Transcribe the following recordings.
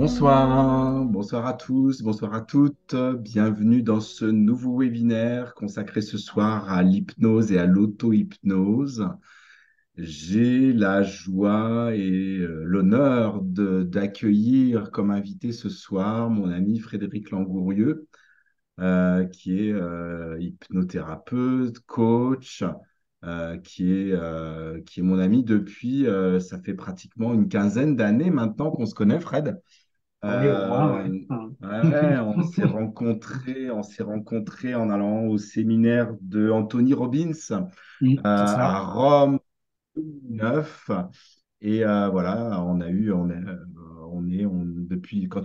Bonsoir, bonsoir à tous, bonsoir à toutes. Bienvenue dans ce nouveau webinaire consacré ce soir à l'hypnose et à l'auto-hypnose. J'ai la joie et l'honneur d'accueillir comme invité ce soir mon ami Frédéric Langourieux, qui est hypnothérapeute, coach, qui est mon ami depuis, ça fait pratiquement une quinzaine d'années maintenant qu'on se connaît, Fred. Oui, au moins, Euh, ouais. ouais, on s'est rencontrés en allant au séminaire de Anthony Robbins C'est ça. à Rome 9. Et voilà, depuis quand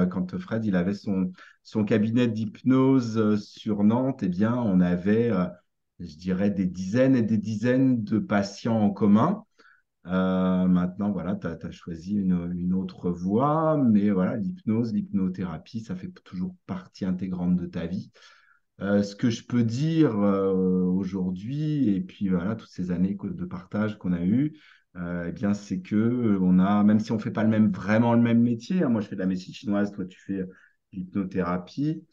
quand Fred, il avait son cabinet d'hypnose sur Nantes, eh bien, on avait, je dirais, des dizaines et des dizaines de patients en commun. Maintenant, voilà, tu as choisi une autre voie, mais voilà, l'hypnose, l'hypnothérapie, ça fait toujours partie intégrante de ta vie. Ce que je peux dire aujourd'hui, et puis voilà, toutes ces années de partage qu'on a eues, eh bien, c'est que on a, même si on fait pas vraiment le même métier, hein, moi je fais de la médecine chinoise, toi tu fais de l'hypnothérapie,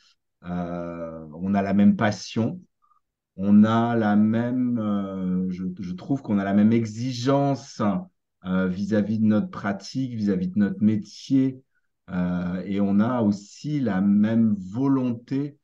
on a la même passion, on a je trouve qu'on a la même exigence vis-à-vis de notre pratique, vis-à-vis de notre métier, et on a aussi la même volonté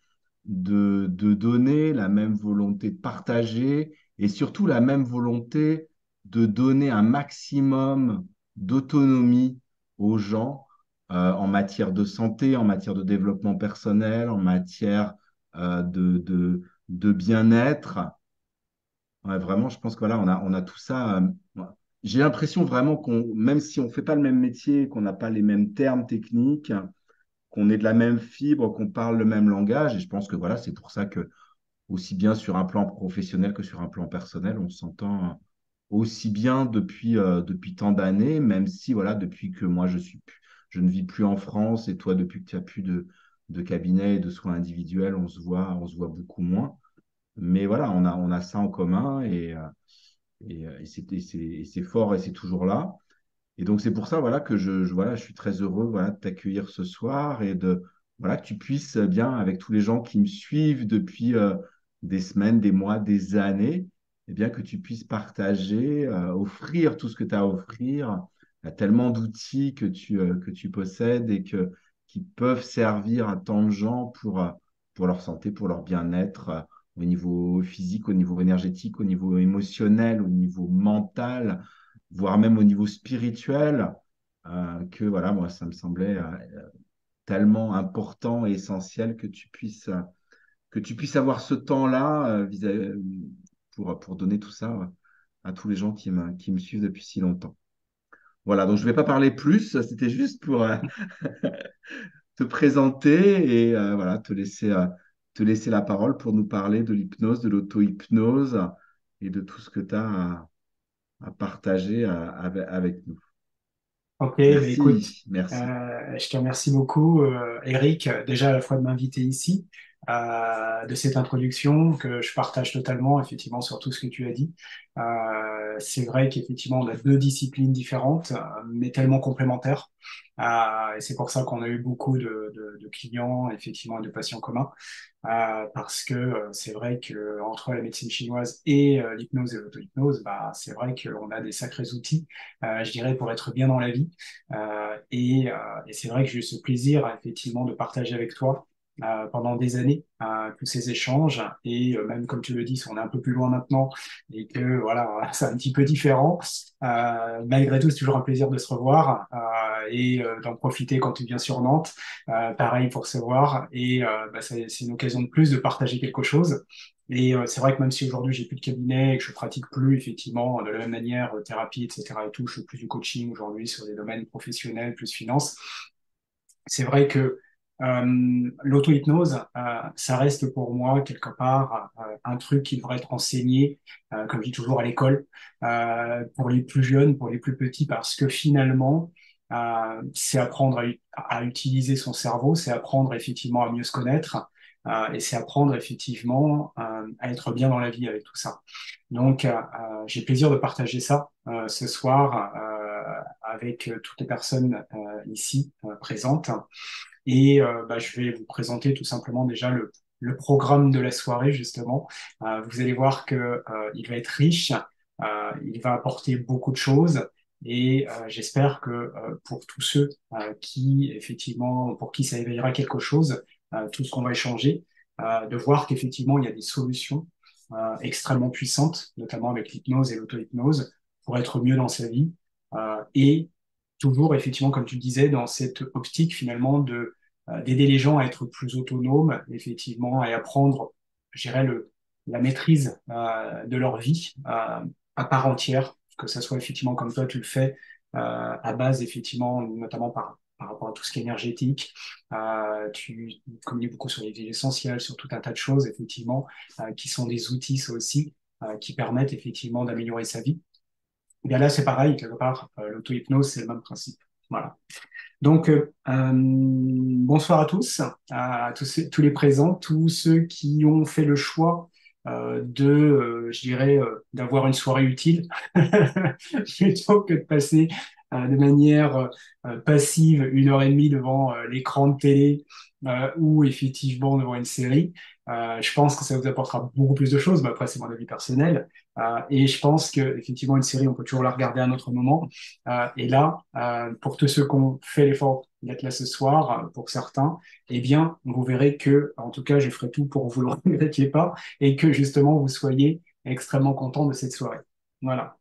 de donner, la même volonté de partager, et surtout la même volonté de donner un maximum d'autonomie aux gens en matière de santé, en matière de développement personnel, en matière de bien-être. Ouais, vraiment, je pense que voilà, on a tout ça. Ouais. J'ai l'impression vraiment même si on ne fait pas le même métier, qu'on n'a pas les mêmes termes techniques, qu'on est de la même fibre, qu'on parle le même langage, et je pense que voilà, c'est pour ça que aussi bien sur un plan professionnel que sur un plan personnel, on s'entend aussi bien depuis tant d'années, même si voilà, depuis que je ne vis plus en France, et toi, depuis que tu as plus de cabinet et de soins individuels, on se voit beaucoup moins. Mais voilà, on a ça en commun et c'est fort et c'est toujours là. Et donc, c'est pour ça voilà, que voilà, je suis très heureux voilà, de t'accueillir ce soir et voilà, que tu puisses bien, avec tous les gens qui me suivent depuis des semaines, des mois, des années, eh bien, que tu puisses partager, offrir tout ce que tu as à offrir. Il y a tellement d'outils que tu possèdes qui peuvent servir à tant de gens pour leur santé, pour leur bien-être, au niveau physique, au niveau énergétique, au niveau émotionnel, au niveau mental, voire même au niveau spirituel, que voilà, moi, ça me semblait tellement important et essentiel que tu puisses avoir ce temps-là pour donner tout ça à tous les gens qui me suivent depuis si longtemps. Voilà, donc je ne vais pas parler plus, c'était juste pour te présenter et voilà, te laisser la parole pour nous parler de l'hypnose, de l'auto-hypnose et de tout ce que tu as à partager avec nous. Ok, bah écoute, Merci, merci. je te remercie beaucoup, Eric, déjà à la fois de m'inviter ici, de cette introduction que je partage totalement, effectivement, sur tout ce que tu as dit. C'est vrai qu'effectivement, on a deux disciplines différentes, mais tellement complémentaires. Et c'est pour ça qu'on a eu beaucoup de clients, effectivement, et de patients communs. Parce que c'est vrai que entre la médecine chinoise et l'hypnose et l'auto-hypnose, bah, c'est vrai qu'on a des sacrés outils, je dirais, pour être bien dans la vie. Et c'est vrai que j'ai eu ce plaisir, effectivement, de partager avec toi pendant des années tous ces échanges. Et même comme tu le dis, si on est un peu plus loin maintenant et que voilà, c'est un petit peu différent, malgré tout, c'est toujours un plaisir de se revoir et d'en profiter quand tu viens sur Nantes. Pareil pour se voir. Et bah, c'est une occasion de plus de partager quelque chose. Et c'est vrai que même si aujourd'hui j'ai plus de cabinet et que je pratique plus effectivement de la même manière thérapie, etc. et tout, je fais plus du coaching aujourd'hui sur des domaines professionnels, plus finance. C'est vrai que l'auto-hypnose, ça reste pour moi quelque part un truc qui devrait être enseigné, comme je dis toujours à l'école, pour les plus jeunes, pour les plus petits, parce que finalement, c'est apprendre à utiliser son cerveau, c'est apprendre effectivement à mieux se connaître, et c'est apprendre effectivement à être bien dans la vie avec tout ça. Donc, j'ai plaisir de partager ça ce soir avec toutes les personnes ici présentes. Et je vais vous présenter tout simplement déjà le programme de la soirée, justement. Vous allez voir que il va être riche, il va apporter beaucoup de choses. Et j'espère que pour tous ceux qui, effectivement, pour qui ça éveillera quelque chose, tout ce qu'on va échanger, de voir qu'effectivement, il y a des solutions extrêmement puissantes, notamment avec l'hypnose et l'auto-hypnose, pour être mieux dans sa vie. Et toujours, effectivement, comme tu disais, dans cette optique, finalement, d'aider les gens à être plus autonomes, effectivement, et à prendre, je dirais, la maîtrise de leur vie à part entière, que ça soit effectivement comme toi tu le fais, à base, effectivement, notamment par rapport à tout ce qui est énergétique. Tu communiques beaucoup sur les huiles essentielles, sur tout un tas de choses, effectivement, qui sont des outils, ça aussi, qui permettent effectivement d'améliorer sa vie. Et bien là, c'est pareil, quelque part, l'auto-hypnose, c'est le même principe. Voilà. Donc, bonsoir à tous, tous les présents, tous ceux qui ont fait le choix je dirais, d'avoir une soirée utile, plutôt que de passer de manière passive 1 heure et demie devant l'écran de télé ou effectivement devant une série. Je pense que ça vous apportera beaucoup plus de choses, mais après c'est mon avis personnel. Et je pense que effectivement une série, on peut toujours la regarder à un autre moment. Et là, pour tous ceux qui ont fait l'effort d'être là ce soir, pour certains, eh bien, vous verrez que, en tout cas, je ferai tout pour vous le regrettiez pas et que justement vous soyez extrêmement content de cette soirée. Voilà.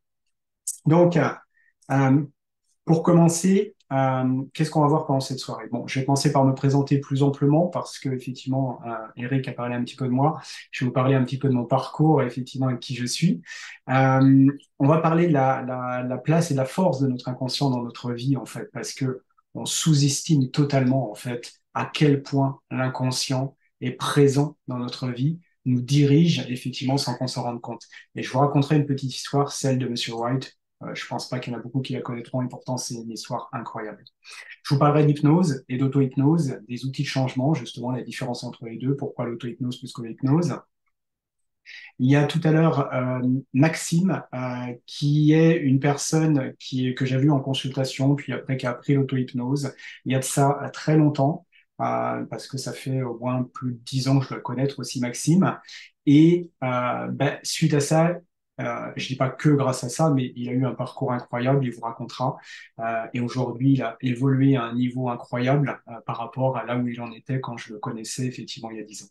Donc, euh, pour commencer, qu'est-ce qu'on va voir pendant cette soirée? Bon, je vais commencer par me présenter plus amplement parce que effectivement, Eric a parlé un petit peu de moi. Je vais vous parler un petit peu de mon parcours et effectivement avec qui je suis. On va parler de la place et de la force de notre inconscient dans notre vie en fait, parce que on sous-estime totalement en fait à quel point l'inconscient est présent dans notre vie, nous dirige effectivement sans qu'on s'en rende compte. Et je vous raconterai une petite histoire, celle de Monsieur White. Je pense pas qu'il y en a beaucoup qui la connaîtront et pourtant c'est une histoire incroyable. Je vous parlerai d'hypnose et d'auto-hypnose, des outils de changement, justement la différence entre les deux, pourquoi l'auto-hypnose plus que l'hypnose. Il y a tout à l'heure Maxime, qui est une personne que j'ai vue en consultation, puis après qui a appris l'auto-hypnose. Il y a de ça très longtemps, parce que ça fait au moins plus de 10 ans que je dois connaître aussi Maxime. Et suite à ça, je dis pas que grâce à ça, mais il a eu un parcours incroyable, il vous racontera. Et aujourd'hui, il a évolué à un niveau incroyable par rapport à là où il en était quand je le connaissais effectivement il y a 10 ans.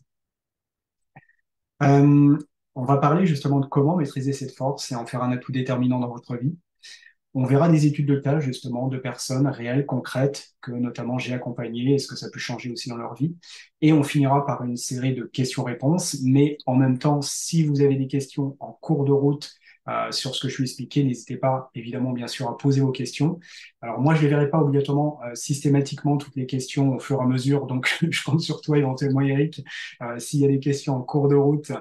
Euh, on va parler justement de comment maîtriser cette force et en faire un atout déterminant dans votre vie. On verra des études de cas, justement, de personnes réelles, concrètes, que notamment j'ai accompagnées, et ce que ça peut changer aussi dans leur vie. Et on finira par une série de questions-réponses. Mais en même temps, si vous avez des questions en cours de route sur ce que je vais expliquer, n'hésitez pas, évidemment, bien sûr, à poser vos questions. Alors moi, je ne les verrai pas obligatoirement systématiquement toutes les questions au fur et à mesure, donc je compte sur toi éventuellement, Eric, s'il y a des questions en cours de route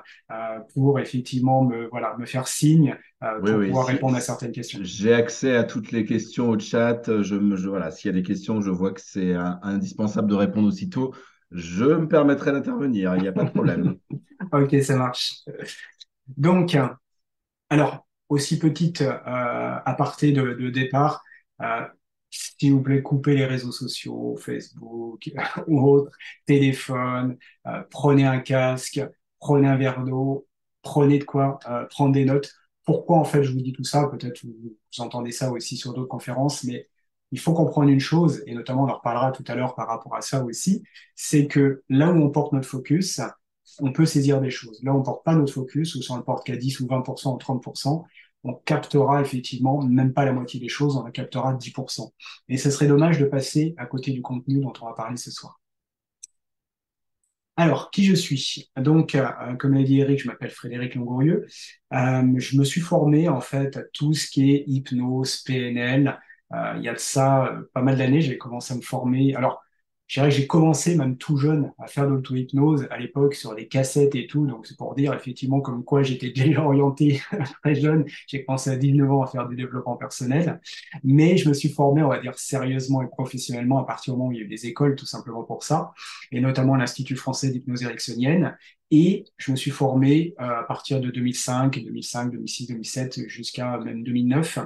pour effectivement me faire signe Oui, pour oui, pouvoir si, répondre à certaines questions. j'ai accès à toutes les questions au chat. Voilà, s'il y a des questions, je vois que c'est indispensable de répondre aussitôt. Je me permettrai d'intervenir, il n'y a pas de problème. Ok, ça marche. Donc, alors, aussi petite aparté de départ, euh, s'il vous plaît, coupez les réseaux sociaux, Facebook ou autres, téléphone, prenez un casque, prenez un verre d'eau, prenez de quoi prendre des notes. Pourquoi en fait je vous dis tout ça? Peut-être vous entendez ça aussi sur d'autres conférences, mais il faut comprendre une chose, et notamment on en reparlera tout à l'heure par rapport à ça aussi, c'est que là où on porte notre focus, on peut saisir des choses. Là, on ne porte pas notre focus, ou si on ne porte qu'à 10 ou 20% ou 30%, on captera effectivement même pas la moitié des choses, on en captera 10%. Et ce serait dommage de passer à côté du contenu dont on va parler ce soir. Alors, qui je suis? Donc, comme l'a dit Eric, je m'appelle Frédéric Longourieux. Je me suis formé en fait à tout ce qui est hypnose, PNL. Il y a de ça pas mal d'années, j'ai commencé à me former. Alors, je dirais que j'ai commencé même tout jeune à faire de l'auto-hypnose à l'époque sur des cassettes et tout. Donc, c'est pour dire effectivement comme quoi j'étais déjà orienté très jeune. J'ai commencé à 19 ans à faire du développement personnel. Mais je me suis formé, on va dire, sérieusement et professionnellement à partir du moment où il y a eu des écoles tout simplement pour ça et notamment l'Institut français d'hypnose ericksonienne. Et je me suis formé à partir de 2005, 2005, 2006, 2007 jusqu'à même 2009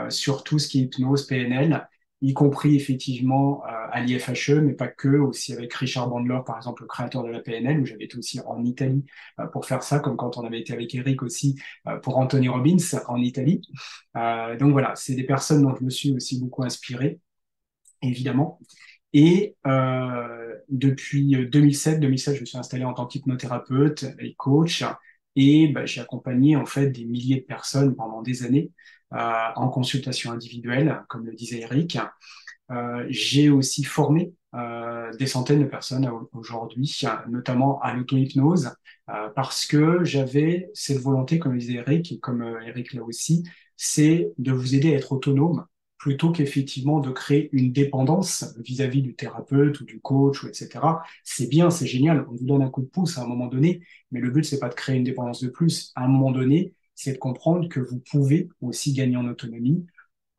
sur tout ce qui est hypnose, PNL, y compris effectivement à l'IFHE, mais pas que, aussi avec Richard Bandler, par exemple, le créateur de la PNL, où j'avais été aussi en Italie pour faire ça, comme quand on avait été avec Eric aussi pour Anthony Robbins en Italie. Donc voilà, c'est des personnes dont je me suis aussi beaucoup inspiré, évidemment. Et depuis 2007, je me suis installé en tant qu'hypnothérapeute et coach. Et bah, j'ai accompagné en fait des milliers de personnes pendant des années en consultation individuelle, comme le disait Eric. J'ai aussi formé des centaines de personnes aujourd'hui, notamment à l'auto-hypnose, parce que j'avais cette volonté, comme le disait Eric, et comme Eric l'a aussi, c'est de vous aider à être autonome plutôt qu'effectivement de créer une dépendance vis-à-vis du thérapeute ou du coach, ou etc. C'est bien, c'est génial, on vous donne un coup de pouce à un moment donné, mais le but, c'est pas de créer une dépendance de plus. À un moment donné, c'est de comprendre que vous pouvez aussi gagner en autonomie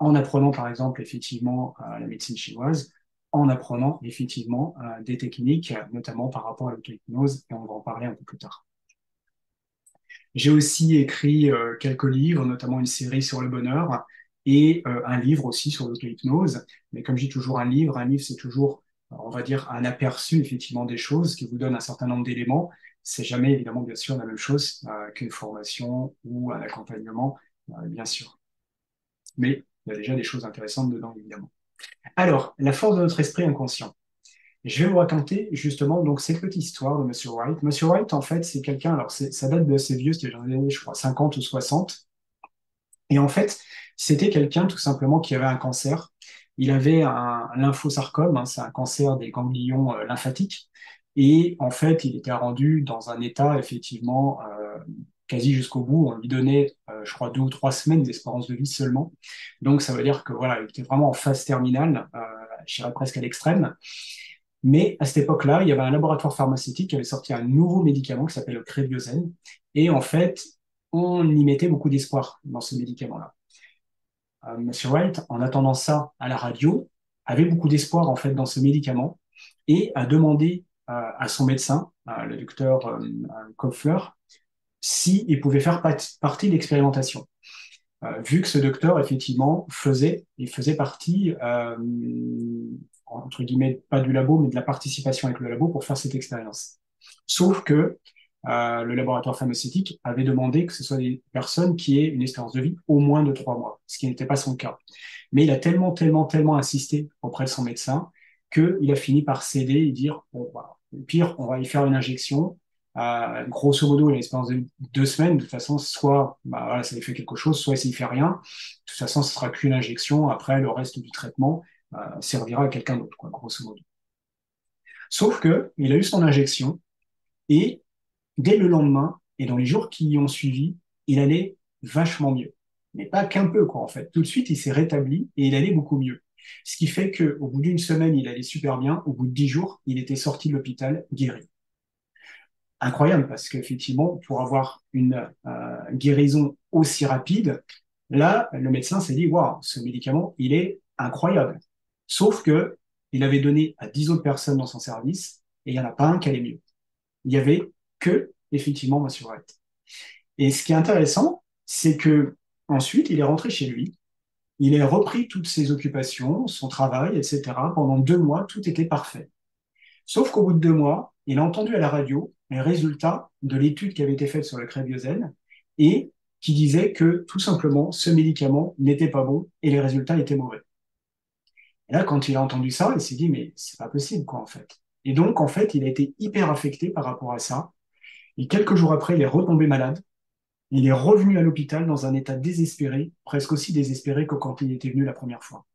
en apprenant par exemple effectivement la médecine chinoise, en apprenant effectivement des techniques, notamment par rapport à l'auto-hypnose, et on va en parler un peu plus tard. J'ai aussi écrit quelques livres, notamment une série sur le bonheur et un livre aussi sur l'auto-hypnose. Mais comme je dis toujours un livre c'est toujours, on va dire, un aperçu effectivement des choses qui vous donne un certain nombre d'éléments. C'est jamais évidemment bien sûr la même chose qu'une formation ou un accompagnement, bien sûr. Mais il y a déjà des choses intéressantes dedans, évidemment. Alors, la force de notre esprit inconscient. Je vais vous raconter justement donc cette petite histoire de Monsieur Wright. Monsieur Wright, en fait, c'est quelqu'un, alors ça date de assez vieux, c'était dans les années, je crois, 50 ou 60. Et en fait, c'était quelqu'un tout simplement qui avait un cancer. Il avait un lymphosarcome, hein, c'est un cancer des ganglions lymphatiques. Et en fait, il était rendu dans un état effectivement quasi jusqu'au bout. On lui donnait, je crois, 2 ou 3 semaines d'espérance de vie seulement. Donc, ça veut dire que voilà, il était vraiment en phase terminale, je dirais presque à l'extrême. Mais à cette époque-là, il y avait un laboratoire pharmaceutique qui avait sorti un nouveau médicament qui s'appelle le Crébiosène. Et en fait, on y mettait beaucoup d'espoir dans ce médicament-là. Monsieur Wright, en attendant ça à la radio, avait beaucoup d'espoir en fait dans ce médicament et a demandé à son médecin, le docteur Kopfler, s'il pouvait faire partie de l'expérimentation. Vu que ce docteur, effectivement, il faisait partie, entre guillemets, pas du labo, mais de la participation avec le labo pour faire cette expérience. Sauf que le laboratoire pharmaceutique avait demandé que ce soit des personnes qui aient une espérance de vie au moins de 3 mois, ce qui n'était pas son cas. Mais il a tellement, tellement, tellement insisté auprès de son médecin qu'il a fini par céder et dire, bon, bah, au pire, on va y faire une injection. Grosso modo, il a une espérance de 2 semaines. De toute façon, soit bah, voilà, ça lui fait quelque chose, soit s'il fait rien. De toute façon, ce sera qu'une injection. Après, le reste du traitement servira à quelqu'un d'autre, quoi, grosso modo. Sauf que il a eu son injection et dès le lendemain et dans les jours qui y ont suivi, il allait vachement mieux. Mais pas qu'un peu, quoi, en fait. Tout de suite, il s'est rétabli et il allait beaucoup mieux. Ce qui fait qu'au bout d'une semaine, il allait super bien. Au bout de 10 jours, il était sorti de l'hôpital guéri. Incroyable, parce qu'effectivement, pour avoir une guérison aussi rapide, là, le médecin s'est dit, waouh, ce médicament, il est incroyable. Sauf que il avait donné à 10 autres personnes dans son service et il n'y en a pas un qui allait mieux. Il y avait que, effectivement, Monsieur Wright. Et ce qui est intéressant, c'est que ensuite, il est rentré chez lui, il a repris toutes ses occupations, son travail, etc. Pendant 2 mois, tout était parfait. Sauf qu'au bout de 2 mois, il a entendu à la radio les résultats de l'étude qui avait été faite sur le crébiosène et qui disait que tout simplement, ce médicament n'était pas bon et les résultats étaient mauvais. Et là, quand il a entendu ça, il s'est dit, mais c'est pas possible, quoi, en fait. Et donc, en fait, il a été hyper affecté par rapport à ça. Et quelques jours après, il est retombé malade. Il est revenu à l'hôpital dans un état désespéré, presque aussi désespéré que quand il était venu la première fois.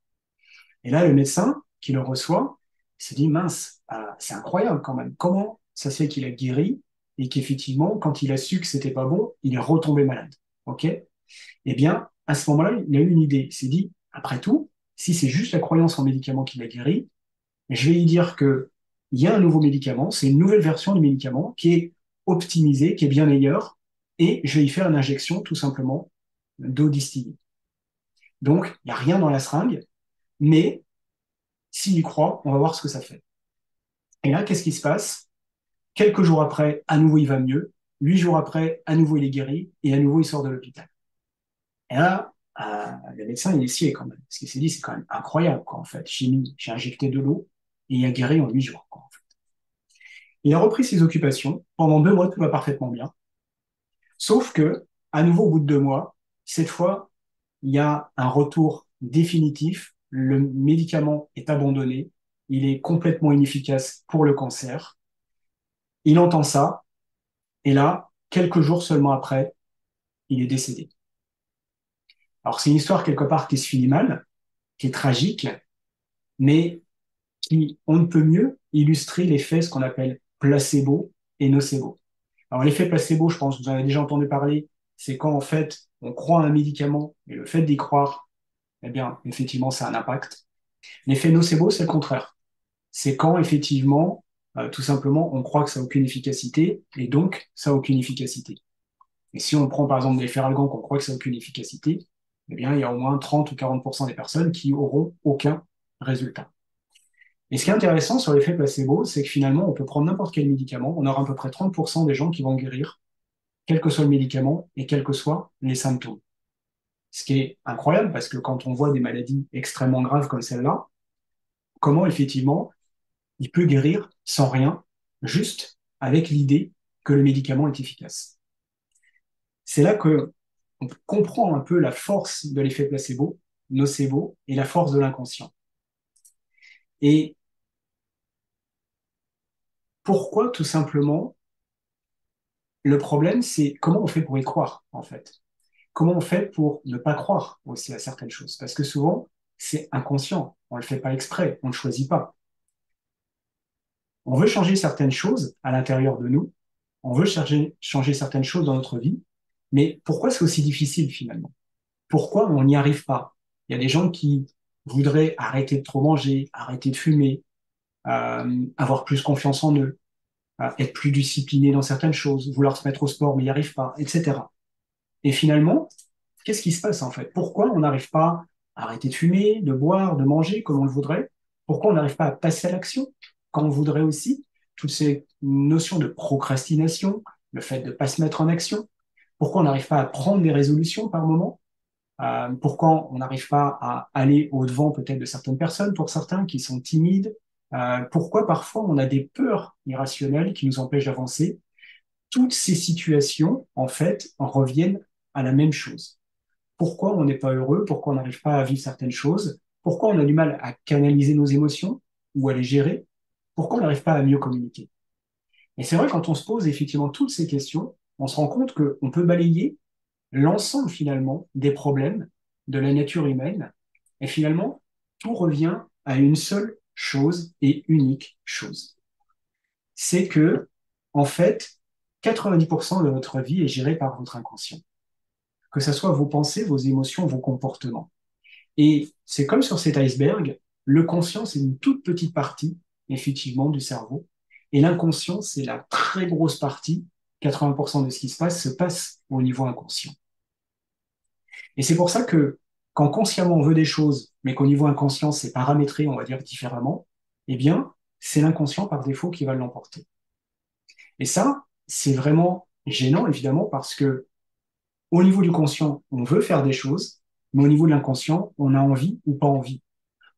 Et là, le médecin qui le reçoit s'est dit, mince, c'est incroyable quand même. Comment ça se fait qu'il a guéri et qu'effectivement, quand il a su que c'était pas bon, il est retombé malade. OK? Eh bien, à ce moment-là, il a eu une idée. Il s'est dit, après tout, si c'est juste la croyance en médicament qui l'a guéri, je vais lui dire que il y a un nouveau médicament, c'est une nouvelle version du médicament qui est optimisée, qui est bien meilleure, et je vais y faire une injection tout simplement d'eau distillée. Donc, il n'y a rien dans la seringue, mais s'il y croit, on va voir ce que ça fait. Et là, qu'est-ce qui se passe? Quelques jours après, à nouveau, il va mieux. 8 jours après, à nouveau, il est guéri. Et à nouveau, il sort de l'hôpital. Et là, le médecin, il est scié quand même. Parce qu'il s'est dit, c'est quand même incroyable, quoi, en fait. J'ai injecté de l'eau et il a guéri en 8 jours, quoi, en fait. Il a repris ses occupations. Pendant 2 mois, tout va parfaitement bien. Sauf que, à nouveau, au bout de 2 mois, cette fois, il y a un retour définitif. Le médicament est abandonné. Il est complètement inefficace pour le cancer. Il entend ça. Et là, quelques jours seulement après, il est décédé. Alors, c'est une histoire quelque part qui se finit mal, qui est tragique, mais qui, on ne peut mieux illustrer l'effet, ce qu'on appelle placebo et nocebo. Alors, l'effet placebo, je pense que vous en avez déjà entendu parler, c'est quand, en fait, on croit à un médicament et le fait d'y croire, eh bien, effectivement, ça a un impact. L'effet nocebo, c'est le contraire. C'est quand, effectivement, tout simplement, on croit que ça n'a aucune efficacité et donc, ça n'a aucune efficacité. Et si on prend, par exemple, des feralgans qu'on croit que ça n'a aucune efficacité, eh bien, il y a au moins 30 ou 40% des personnes qui auront aucun résultat. Et ce qui est intéressant sur l'effet placebo, c'est que finalement, on peut prendre n'importe quel médicament, on aura à peu près 30% des gens qui vont guérir, quel que soit le médicament et quels que soient les symptômes. Ce qui est incroyable parce que quand on voit des maladies extrêmement graves comme celle-là, comment effectivement il peut guérir sans rien, juste avec l'idée que le médicament est efficace. C'est là que on comprend un peu la force de l'effet placebo, nocebo, et la force de l'inconscient. Et pourquoi, tout simplement, le problème, c'est comment on fait pour y croire, en fait. Comment on fait pour ne pas croire aussi à certaines choses. Parce que souvent, c'est inconscient. On ne le fait pas exprès, on ne le choisit pas. On veut changer certaines choses à l'intérieur de nous, on veut changer certaines choses dans notre vie, mais pourquoi c'est aussi difficile finalement? Pourquoi on n'y arrive pas? Il y a des gens qui voudraient arrêter de trop manger, arrêter de fumer, avoir plus confiance en eux, être plus disciplinés dans certaines choses, vouloir se mettre au sport mais n'y arrivent pas, etc. Et finalement, qu'est-ce qui se passe en fait? Pourquoi on n'arrive pas à arrêter de fumer, de boire, de manger comme on le voudrait? Pourquoi on n'arrive pas à passer à l'action quand on voudrait aussi? Toutes ces notions de procrastination, le fait de ne pas se mettre en action. Pourquoi on n'arrive pas à prendre des résolutions par moment? Pourquoi on n'arrive pas à aller au-devant peut-être de certaines personnes, pour certains qui sont timides? Pourquoi parfois on a des peurs irrationnelles qui nous empêchent d'avancer? Toutes ces situations, en fait, en reviennent à la même chose. Pourquoi on n'est pas heureux? Pourquoi on n'arrive pas à vivre certaines choses? Pourquoi on a du mal à canaliser nos émotions ou à les gérer? Pourquoi on n'arrive pas à mieux communiquer? Et c'est vrai, quand on se pose effectivement toutes ces questions, on se rend compte qu'on peut balayer l'ensemble finalement des problèmes de la nature humaine. Et finalement, tout revient à une seule chose et unique chose. C'est que, en fait, 90% de votre vie est gérée par votre inconscient. Que ce soit vos pensées, vos émotions, vos comportements. Et c'est comme sur cet iceberg, le conscient, c'est une toute petite partie, effectivement, du cerveau. Et l'inconscient, c'est la très grosse partie. 80% de ce qui se passe au niveau inconscient. Et c'est pour ça que quand consciemment on veut des choses, mais qu'au niveau inconscient, c'est paramétré, on va dire différemment, eh bien, c'est l'inconscient par défaut qui va l'emporter. Et ça, c'est vraiment gênant, évidemment, parce que au niveau du conscient, on veut faire des choses, mais au niveau de l'inconscient, on a envie ou pas envie.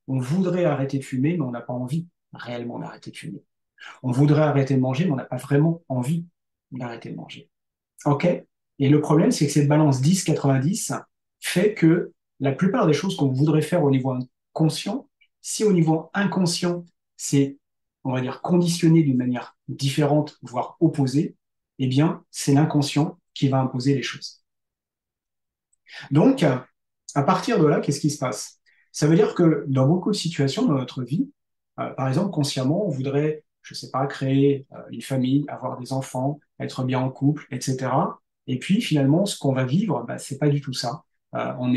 On voudrait arrêter de fumer, mais on n'a pas envie réellement d'arrêter de fumer. On voudrait arrêter de manger, mais on n'a pas vraiment envie d'arrêter de manger. OK? Et le problème, c'est que cette balance 10-90 fait que la plupart des choses qu'on voudrait faire au niveau conscient, si au niveau inconscient, c'est, on va dire, conditionné d'une manière différente, voire opposée, eh bien, c'est l'inconscient qui va imposer les choses. Donc, à partir de là, qu'est-ce qui se passe? Ça veut dire que dans beaucoup de situations dans notre vie, par exemple, consciemment, on voudrait, je ne sais pas, créer une famille, avoir des enfants, être bien en couple, etc. Et puis, finalement, ce qu'on va vivre, bah, c'est pas du tout ça. On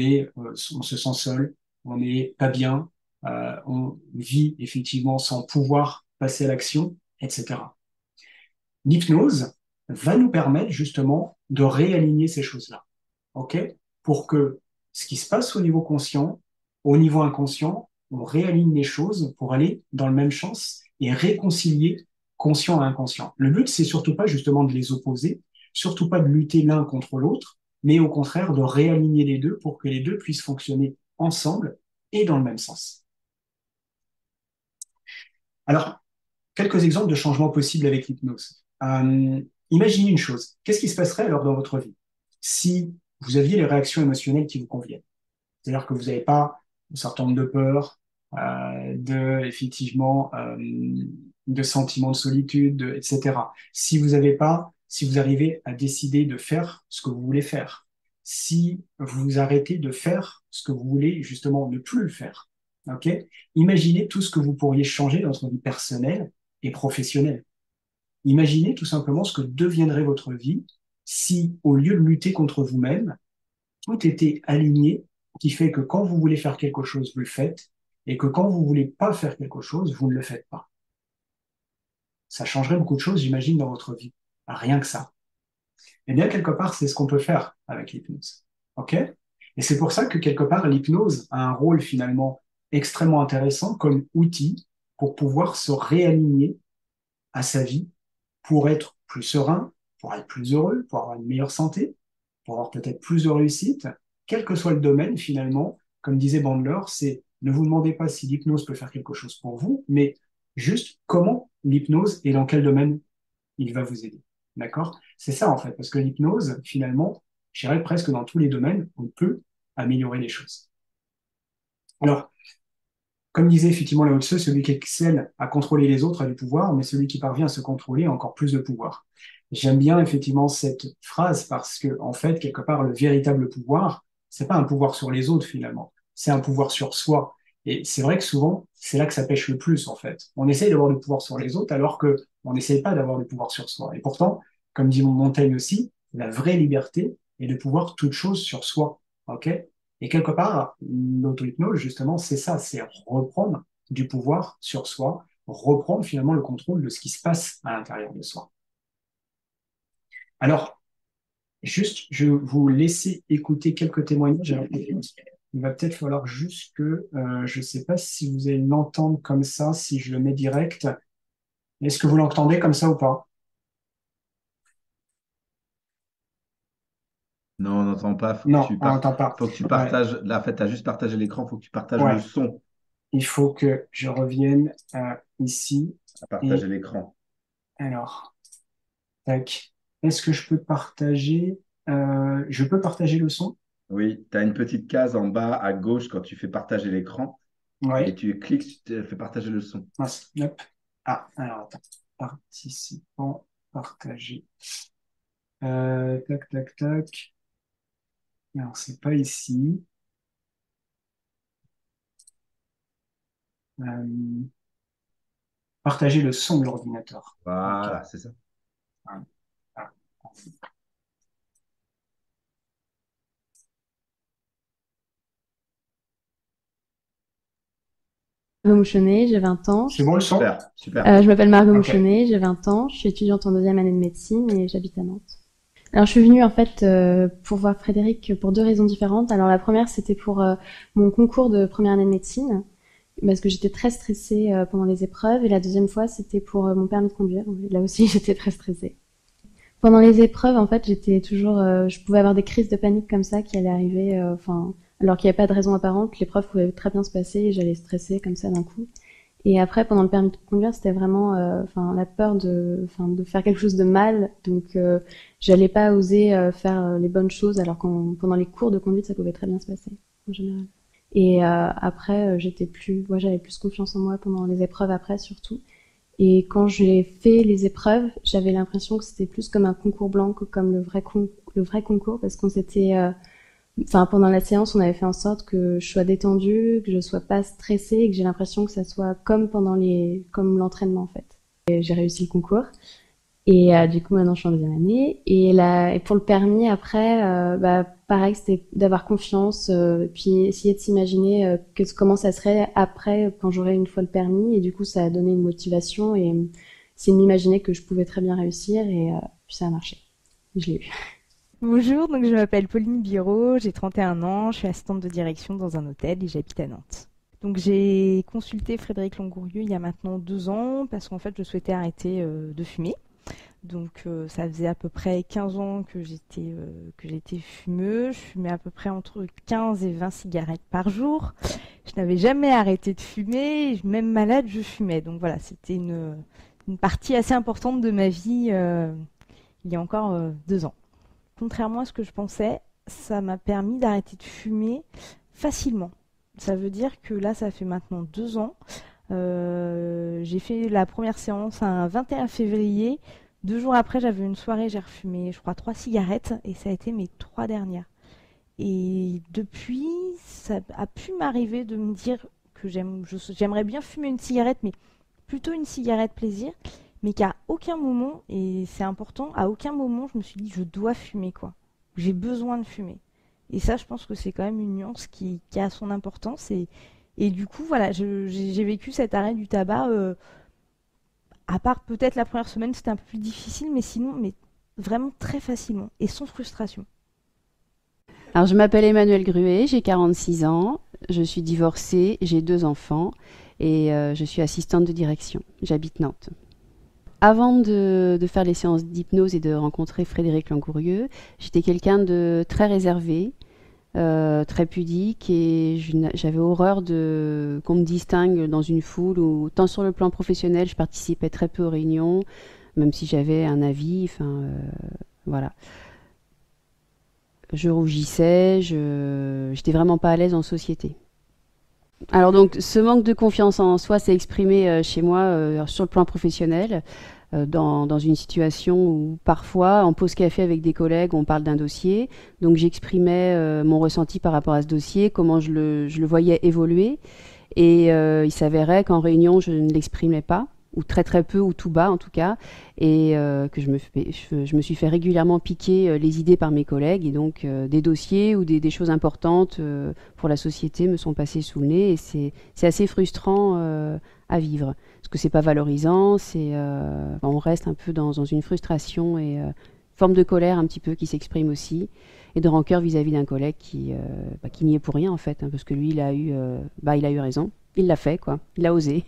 se sent seul, on n'est pas bien, on vit effectivement sans pouvoir passer à l'action, etc. L'hypnose va nous permettre justement de réaligner ces choses-là. OK? Pour que ce qui se passe au niveau conscient, au niveau inconscient, on réaligne les choses pour aller dans le même sens et réconcilier conscient et inconscient. Le but, c'est surtout pas justement de les opposer, surtout pas de lutter l'un contre l'autre, mais au contraire de réaligner les deux pour que les deux puissent fonctionner ensemble et dans le même sens. Alors, quelques exemples de changements possibles avec l'hypnose. Imaginez une chose. Qu'est-ce qui se passerait alors dans votre vie si vous aviez les réactions émotionnelles qui vous conviennent? C'est-à-dire que vous n'avez pas un certain nombre de peurs, effectivement, de sentiments de solitude, etc. Si vous n'avez pas, si vous arrivez à décider de faire ce que vous voulez faire, si vous arrêtez de faire ce que vous voulez justement ne plus le faire, ok? Imaginez tout ce que vous pourriez changer dans votre vie personnelle et professionnelle. Imaginez tout simplement ce que deviendrait votre vie si, au lieu de lutter contre vous-même, tout était aligné, qui fait que quand vous voulez faire quelque chose, vous le faites, et que quand vous voulez pas faire quelque chose, vous ne le faites pas. Ça changerait beaucoup de choses, j'imagine, dans votre vie. Rien que ça. Eh bien, quelque part, c'est ce qu'on peut faire avec l'hypnose. OK? Et c'est pour ça que, quelque part, l'hypnose a un rôle finalement extrêmement intéressant comme outil pour pouvoir se réaligner à sa vie, pour être plus serein, pour être plus heureux, pour avoir une meilleure santé, pour avoir peut-être plus de réussite, quel que soit le domaine, finalement, comme disait Bandler, c'est ne vous demandez pas si l'hypnose peut faire quelque chose pour vous, mais juste comment l'hypnose et dans quel domaine il va vous aider. D'accord? C'est ça, en fait, parce que l'hypnose, finalement, je dirais presque dans tous les domaines, on peut améliorer les choses. Alors, comme disait effectivement Lao Tse, celui qui excelle à contrôler les autres a du pouvoir, mais celui qui parvient à se contrôler a encore plus de pouvoir. J'aime bien effectivement cette phrase parce que, en fait, quelque part, le véritable pouvoir, c'est pas un pouvoir sur les autres finalement, c'est un pouvoir sur soi. Et c'est vrai que souvent, c'est là que ça pêche le plus, en fait. On essaye d'avoir du pouvoir sur les autres alors que on n'essaye pas d'avoir du pouvoir sur soi. Et pourtant, comme dit Montaigne aussi, la vraie liberté est de pouvoir toute chose sur soi. OK? Et quelque part, l'auto-hypnose, justement, c'est ça, c'est reprendre du pouvoir sur soi, reprendre finalement le contrôle de ce qui se passe à l'intérieur de soi. Alors, juste, je vais vous laisser écouter quelques témoignages. Alors, il va peut-être falloir juste que, je ne sais pas si vous allez l'entendre comme ça, si je le mets direct. Est-ce que vous l'entendez comme ça ou pas? Non, on n'entend pas. Non, on n'entend pas. Faut que tu Ouais, partages. Là, en fait, tu as juste partagé l'écran. Faut que tu partages le ouais. son Il faut que je revienne ici. à partager Et l'écran. alors, tac. Est-ce que je peux partager je peux partager le son? Oui, tu as une petite case en bas à gauche quand tu fais partager l'écran et Oui. tu cliques, tu te fais partager le son. Hop. Ah, alors attends. Participant, partager. Tac, tac, tac. Alors, c'est pas ici. Euh, partager le son de l'ordinateur. OK. Voilà, c'est ça. Ah, ah. Margot Mouchonnet, j'ai 20 ans. C'est bon le son? Super, super. Je m'appelle Margot OK. Mouchonnet, j'ai 20 ans. Je suis étudiante en deuxième année de médecine et j'habite à Nantes. Alors, je suis venue en fait pour voir Frédéric pour deux raisons différentes. Alors, la première, c'était pour mon concours de première année de médecine, parce que j'étais très stressée pendant les épreuves. Et la deuxième fois, c'était pour mon permis de conduire. Là aussi, j'étais très stressée. Pendant les épreuves, en fait, j'étais toujours, je pouvais avoir des crises de panique comme ça qui allaient arriver, enfin, alors qu'il n'y avait pas de raison apparente. L'épreuve pouvait très bien se passer et j'allais stresser comme ça d'un coup. Et après, pendant le permis de conduire, c'était vraiment, enfin, la peur de faire quelque chose de mal. Donc, j'allais pas oser faire les bonnes choses, alors que pendant les cours de conduite, ça pouvait très bien se passer en général. Et après, j'étais plus, ouais, j'avais plus confiance en moi pendant les épreuves après surtout. Et quand j'ai fait les épreuves, j'avais l'impression que c'était plus comme un concours blanc que comme le vrai concours, parce qu'on s'était enfin pendant la séance, on avait fait en sorte que je sois détendue, que je sois pas stressée et que j'ai l'impression que ça soit comme comme l'entraînement en fait. Et j'ai réussi le concours et du coup maintenant je suis en deuxième année et pour le permis après bah pareil, c'était d'avoir confiance puis essayer de s'imaginer comment ça serait après quand j'aurai une fois le permis et du coup ça a donné une motivation et c'est de m'imaginer que je pouvais très bien réussir et puis ça a marché. Je l'ai eu. Bonjour, donc je m'appelle Pauline Biro, j'ai 31 ans, je suis assistante de direction dans un hôtel et j'habite à Nantes. Donc j'ai consulté Frédéric Langourieux il y a maintenant 2 ans parce qu'en fait je souhaitais arrêter de fumer. Donc ça faisait à peu près 15 ans que j'étais fumeuse. Je fumais à peu près entre 15 et 20 cigarettes par jour. Je n'avais jamais arrêté de fumer. Même malade, je fumais. Donc voilà, c'était une partie assez importante de ma vie il y a encore 2 ans. Contrairement à ce que je pensais, ça m'a permis d'arrêter de fumer facilement. Ça veut dire que là, ça fait maintenant 2 ans. J'ai fait la première séance un 21 février. 2 jours après, j'avais une soirée, j'ai refumé, je crois, 3 cigarettes et ça a été mes 3 dernières. Et depuis, ça a pu m'arriver de me dire que j'aimerais bien fumer une cigarette, mais plutôt une cigarette plaisir, mais qu'à aucun moment, et c'est important, à aucun moment je me suis dit je dois fumer quoi. J'ai besoin de fumer. Et ça, je pense que c'est quand même une nuance qui a son importance. Et du coup, voilà, j'ai vécu cet arrêt du tabac. À part peut-être la première semaine, c'était un peu plus difficile, mais sinon, mais vraiment très facilement et sans frustration. Alors, je m'appelle Emmanuelle Gruet, j'ai 46 ans, je suis divorcée, j'ai 2 enfants et je suis assistante de direction. J'habite Nantes. Avant de faire les séances d'hypnose et de rencontrer Frédéric Langourieux, j'étais quelqu'un de très réservé, très pudique et j'avais horreur qu'on me distingue dans une foule où, tant sur le plan professionnel, je participais très peu aux réunions, même si j'avais un avis, enfin voilà. Je rougissais, j'étais vraiment pas à l'aise en société. Alors donc, ce manque de confiance en soi s'est exprimé chez moi sur le plan professionnel, dans une situation où parfois, en pause café avec des collègues, on parle d'un dossier. Donc j'exprimais mon ressenti par rapport à ce dossier, comment je le voyais évoluer. Et il s'avérait qu'en réunion, je ne l'exprimais pas, ou très très peu, ou tout bas en tout cas, et que je me suis fait régulièrement piquer les idées par mes collègues, et donc des dossiers ou des choses importantes pour la société me sont passées sous le nez, et c'est assez frustrant à vivre, parce que c'est pas valorisant, on reste un peu dans une frustration et forme de colère un petit peu qui s'exprime aussi, et de rancœur vis-à-vis d'un collègue qui n'y est pour rien en fait, hein, parce que lui il a eu raison, il l'a fait quoi, il a osé.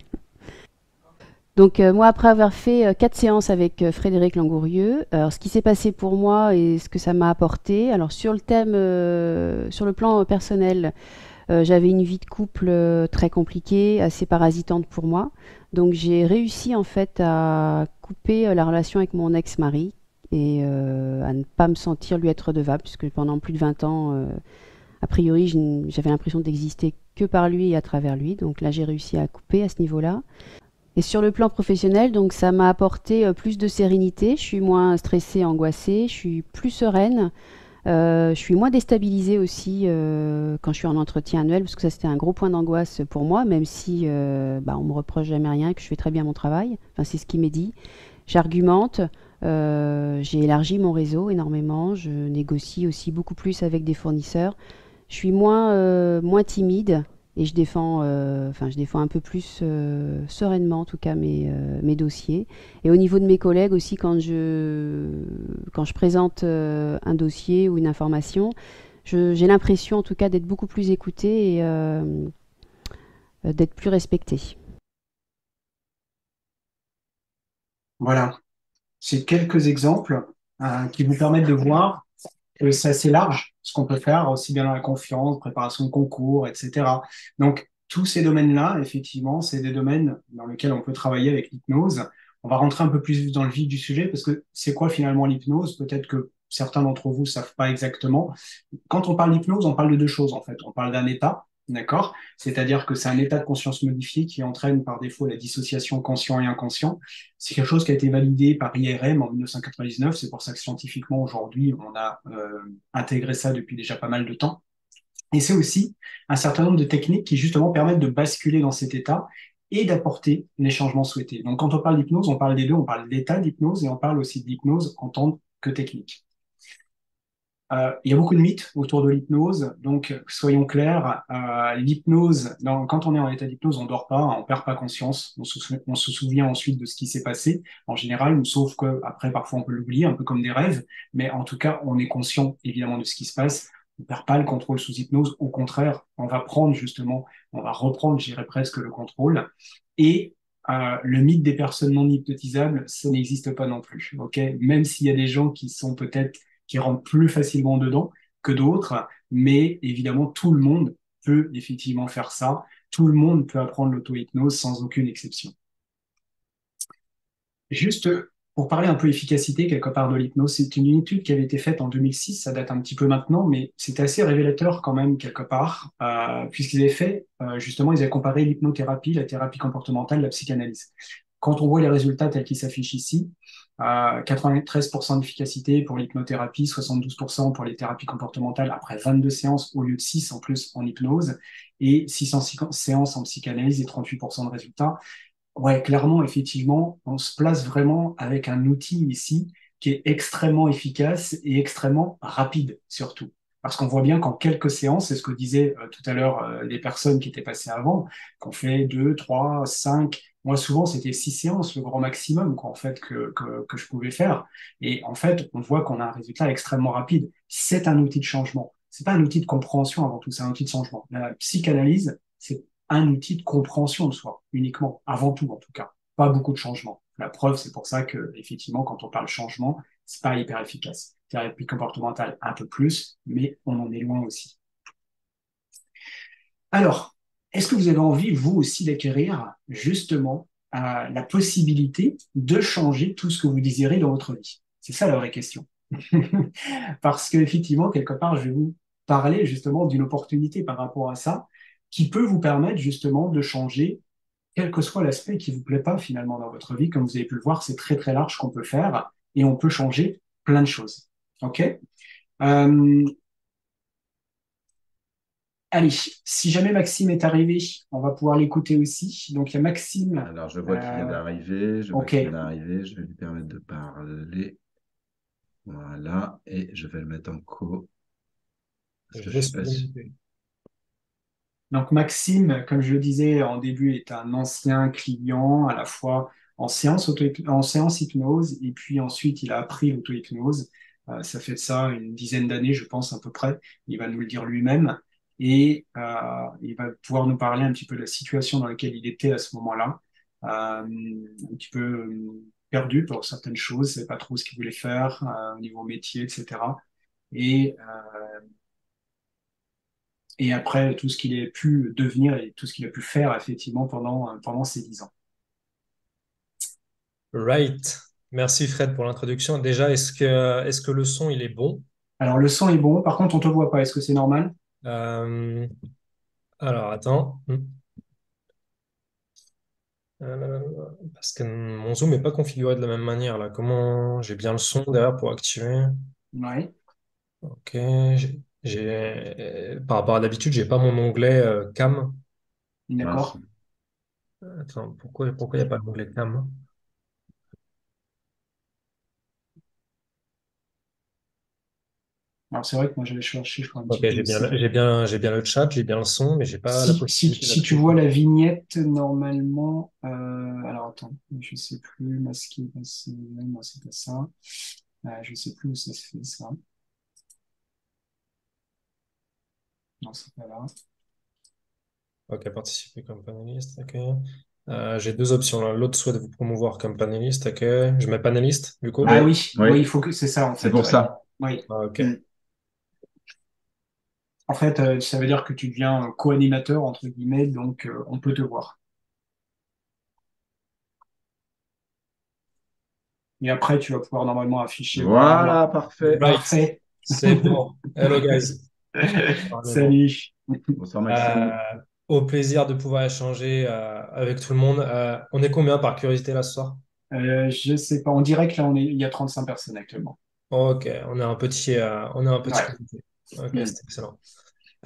Donc moi, après avoir fait 4 séances avec Frédéric Langourieux, alors ce qui s'est passé pour moi et ce que ça m'a apporté, alors sur le plan personnel, j'avais une vie de couple très compliquée, assez parasitante pour moi. Donc j'ai réussi en fait à couper la relation avec mon ex-mari et à ne pas me sentir lui être redevable, puisque pendant plus de 20 ans, a priori, j'avais l'impression d'exister que par lui et à travers lui. Donc là, j'ai réussi à couper à ce niveau-là. Et sur le plan professionnel, donc ça m'a apporté plus de sérénité. Je suis moins stressée, angoissée. Je suis plus sereine. Je suis moins déstabilisée aussi quand je suis en entretien annuel, parce que ça c'était un gros point d'angoisse pour moi, même si on me reproche jamais rien et que je fais très bien mon travail. Enfin, c'est ce qui m'est dit. J'argumente. J'ai élargi mon réseau énormément. Je négocie aussi beaucoup plus avec des fournisseurs. Je suis moins timide. Et je défends un peu plus sereinement, en tout cas, mes dossiers. Et au niveau de mes collègues aussi, quand je présente un dossier ou une information, j'ai l'impression, en tout cas, d'être beaucoup plus écoutée et d'être plus respectée. Voilà, c'est quelques exemples qui vous permettent de voir que c'est assez large ce qu'on peut faire, aussi bien dans la confiance, préparation de concours, etc. Donc, tous ces domaines-là, effectivement, c'est des domaines dans lesquels on peut travailler avec l'hypnose. On va rentrer un peu plus dans le vif du sujet parce que c'est quoi finalement l'hypnose? Peut-être que certains d'entre vous ne savent pas exactement. Quand on parle d'hypnose, on parle de deux choses en fait. On parle d'un état, d'accord? C'est-à-dire que c'est un état de conscience modifié qui entraîne par défaut la dissociation conscient et inconscient. C'est quelque chose qui a été validé par IRM en 1999. C'est pour ça que scientifiquement aujourd'hui, on a intégré ça depuis déjà pas mal de temps. Et c'est aussi un certain nombre de techniques qui justement permettent de basculer dans cet état et d'apporter les changements souhaités. Donc quand on parle d'hypnose, on parle des deux, on parle d'état d'hypnose et on parle aussi d'hypnose en tant que technique. Il y a beaucoup de mythes autour de l'hypnose, donc soyons clairs, l'hypnose, quand on est en état d'hypnose, on dort pas, on perd pas conscience, on se souvient ensuite de ce qui s'est passé, en général, sauf que après parfois on peut l'oublier, un peu comme des rêves, mais en tout cas on est conscient évidemment de ce qui se passe, On perd pas le contrôle sous hypnose. Au contraire, on va prendre justement, on va reprendre, je dirais presque, le contrôle. Et le mythe des personnes non hypnotisables, ça n'existe pas non plus. Ok, même s'il y a des gens qui sont peut-être qui rentrent plus facilement dedans que d'autres, mais évidemment tout le monde peut effectivement faire ça. Tout le monde peut apprendre l'auto-hypnose sans aucune exception. Juste pour parler un peu efficacité quelque part de l'hypnose, c'est une étude qui avait été faite en 2006, ça date un petit peu maintenant, mais c'était assez révélateur quand même quelque part, puisqu'ils avaient fait, justement, ils avaient comparé l'hypnothérapie, la thérapie comportementale, la psychanalyse. Quand on voit les résultats tels qu'ils s'affichent ici, 93% d'efficacité pour l'hypnothérapie, 72% pour les thérapies comportementales après 22 séances au lieu de 6 en plus en hypnose, et 600 séances en psychanalyse et 38% de résultats. Ouais, clairement, effectivement, on se place vraiment avec un outil ici qui est extrêmement efficace et extrêmement rapide, surtout. Parce qu'on voit bien qu'en quelques séances, c'est ce que disaient tout à l'heure les personnes qui étaient passées avant, qu'on fait 2, 3, 5. Moi, souvent, c'était 6 séances, le grand maximum, quoi, en fait, que je pouvais faire. Et en fait, on voit qu'on a un résultat extrêmement rapide. C'est un outil de changement. C'est pas un outil de compréhension avant tout, c'est un outil de changement. La psychanalyse, c'est un outil de compréhension de soi, uniquement, avant tout en tout cas. Pas beaucoup de changements. La preuve, c'est pour ça que, effectivement, quand on parle changement, c'est pas hyper efficace. Thérapie comportementale, un peu plus, mais on en est loin aussi. Alors, est-ce que vous avez envie, vous aussi, d'acquérir justement la possibilité de changer tout ce que vous désirez dans votre vie? C'est ça la vraie question. Parce qu'effectivement, quelque part, je vais vous parler justement d'une opportunité par rapport à ça qui peut vous permettre justement de changer quel que soit l'aspect qui vous plaît pas finalement dans votre vie. Comme vous avez pu le voir, c'est très très large qu'on peut faire et on peut changer plein de choses. OK? Euh, Allez, si jamais Maxime est arrivé, on va pouvoir l'écouter aussi. Donc il y a Maxime. Alors, je vois qu'il vient d'arriver. OK. Je vais lui permettre de parler. Voilà. Et je vais le mettre en co. Parce que je suis pas sûr. Donc Maxime, comme je le disais en début, est un ancien client à la fois en séance hypnose et puis ensuite il a appris l'auto-hypnose. Ça fait de ça une dizaine d'années, je pense à peu près. Il va nous le dire lui-même et il va pouvoir nous parler un petit peu de la situation dans laquelle il était à ce moment-là, un petit peu perdu pour certaines choses, il savait pas trop ce qu'il voulait faire au niveau métier, etc. Et et après tout ce qu'il a pu devenir et tout ce qu'il a pu faire effectivement pendant ces 10 ans. Right. Merci Fred pour l'introduction. Déjà, est-ce que le son il est bon? Alors le son est bon, par contre on te voit pas, est-ce que c'est normal? Euh, alors attends. Euh, Parce que mon zoom n'est pas configuré de la même manière là. Comment j'ai bien le son derrière pour activer? Ouais, Ok. Par rapport à d'habitude, j'ai pas mon onglet cam. Mince. d'accord. Attends, pourquoi il n'y a pas l'onglet cam? Alors c'est vrai que moi j'avais cherché, je crois, un Ok, petit peu aussi. j'ai bien le chat, j'ai bien le son, mais j'ai pas la possibilité Si tu d'activer. vois la vignette, normalement, alors attends, je sais plus, masquer, moi c'est pas ça. Je sais plus où ça se fait ça. Non, c'est pas là. Ok, participer comme panéliste, ok. J'ai deux options là. L'autre souhaite vous promouvoir comme panéliste, ok. Je mets panéliste, du coup. Ah Oui, oui, oui, il oui, faut que c'est ça en c'est fait, pour ouais. ça. Oui. Ah, ok. Mm. En fait, ça veut dire que tu deviens co-animateur entre guillemets, donc on peut te voir. Et après, tu vas pouvoir normalement afficher. Voilà, Voilà, parfait. Right, parfait. c'est bon. Hello guys. Pardon. Salut. Bonsoir Maxime. Euh, Au plaisir de pouvoir échanger avec tout le monde. On est combien par curiosité là ce soir? Je sais pas, on dirait que là, il y a 35 personnes actuellement. Ok, on est un petit Ouais. comité. Ok, Mm. c'est excellent.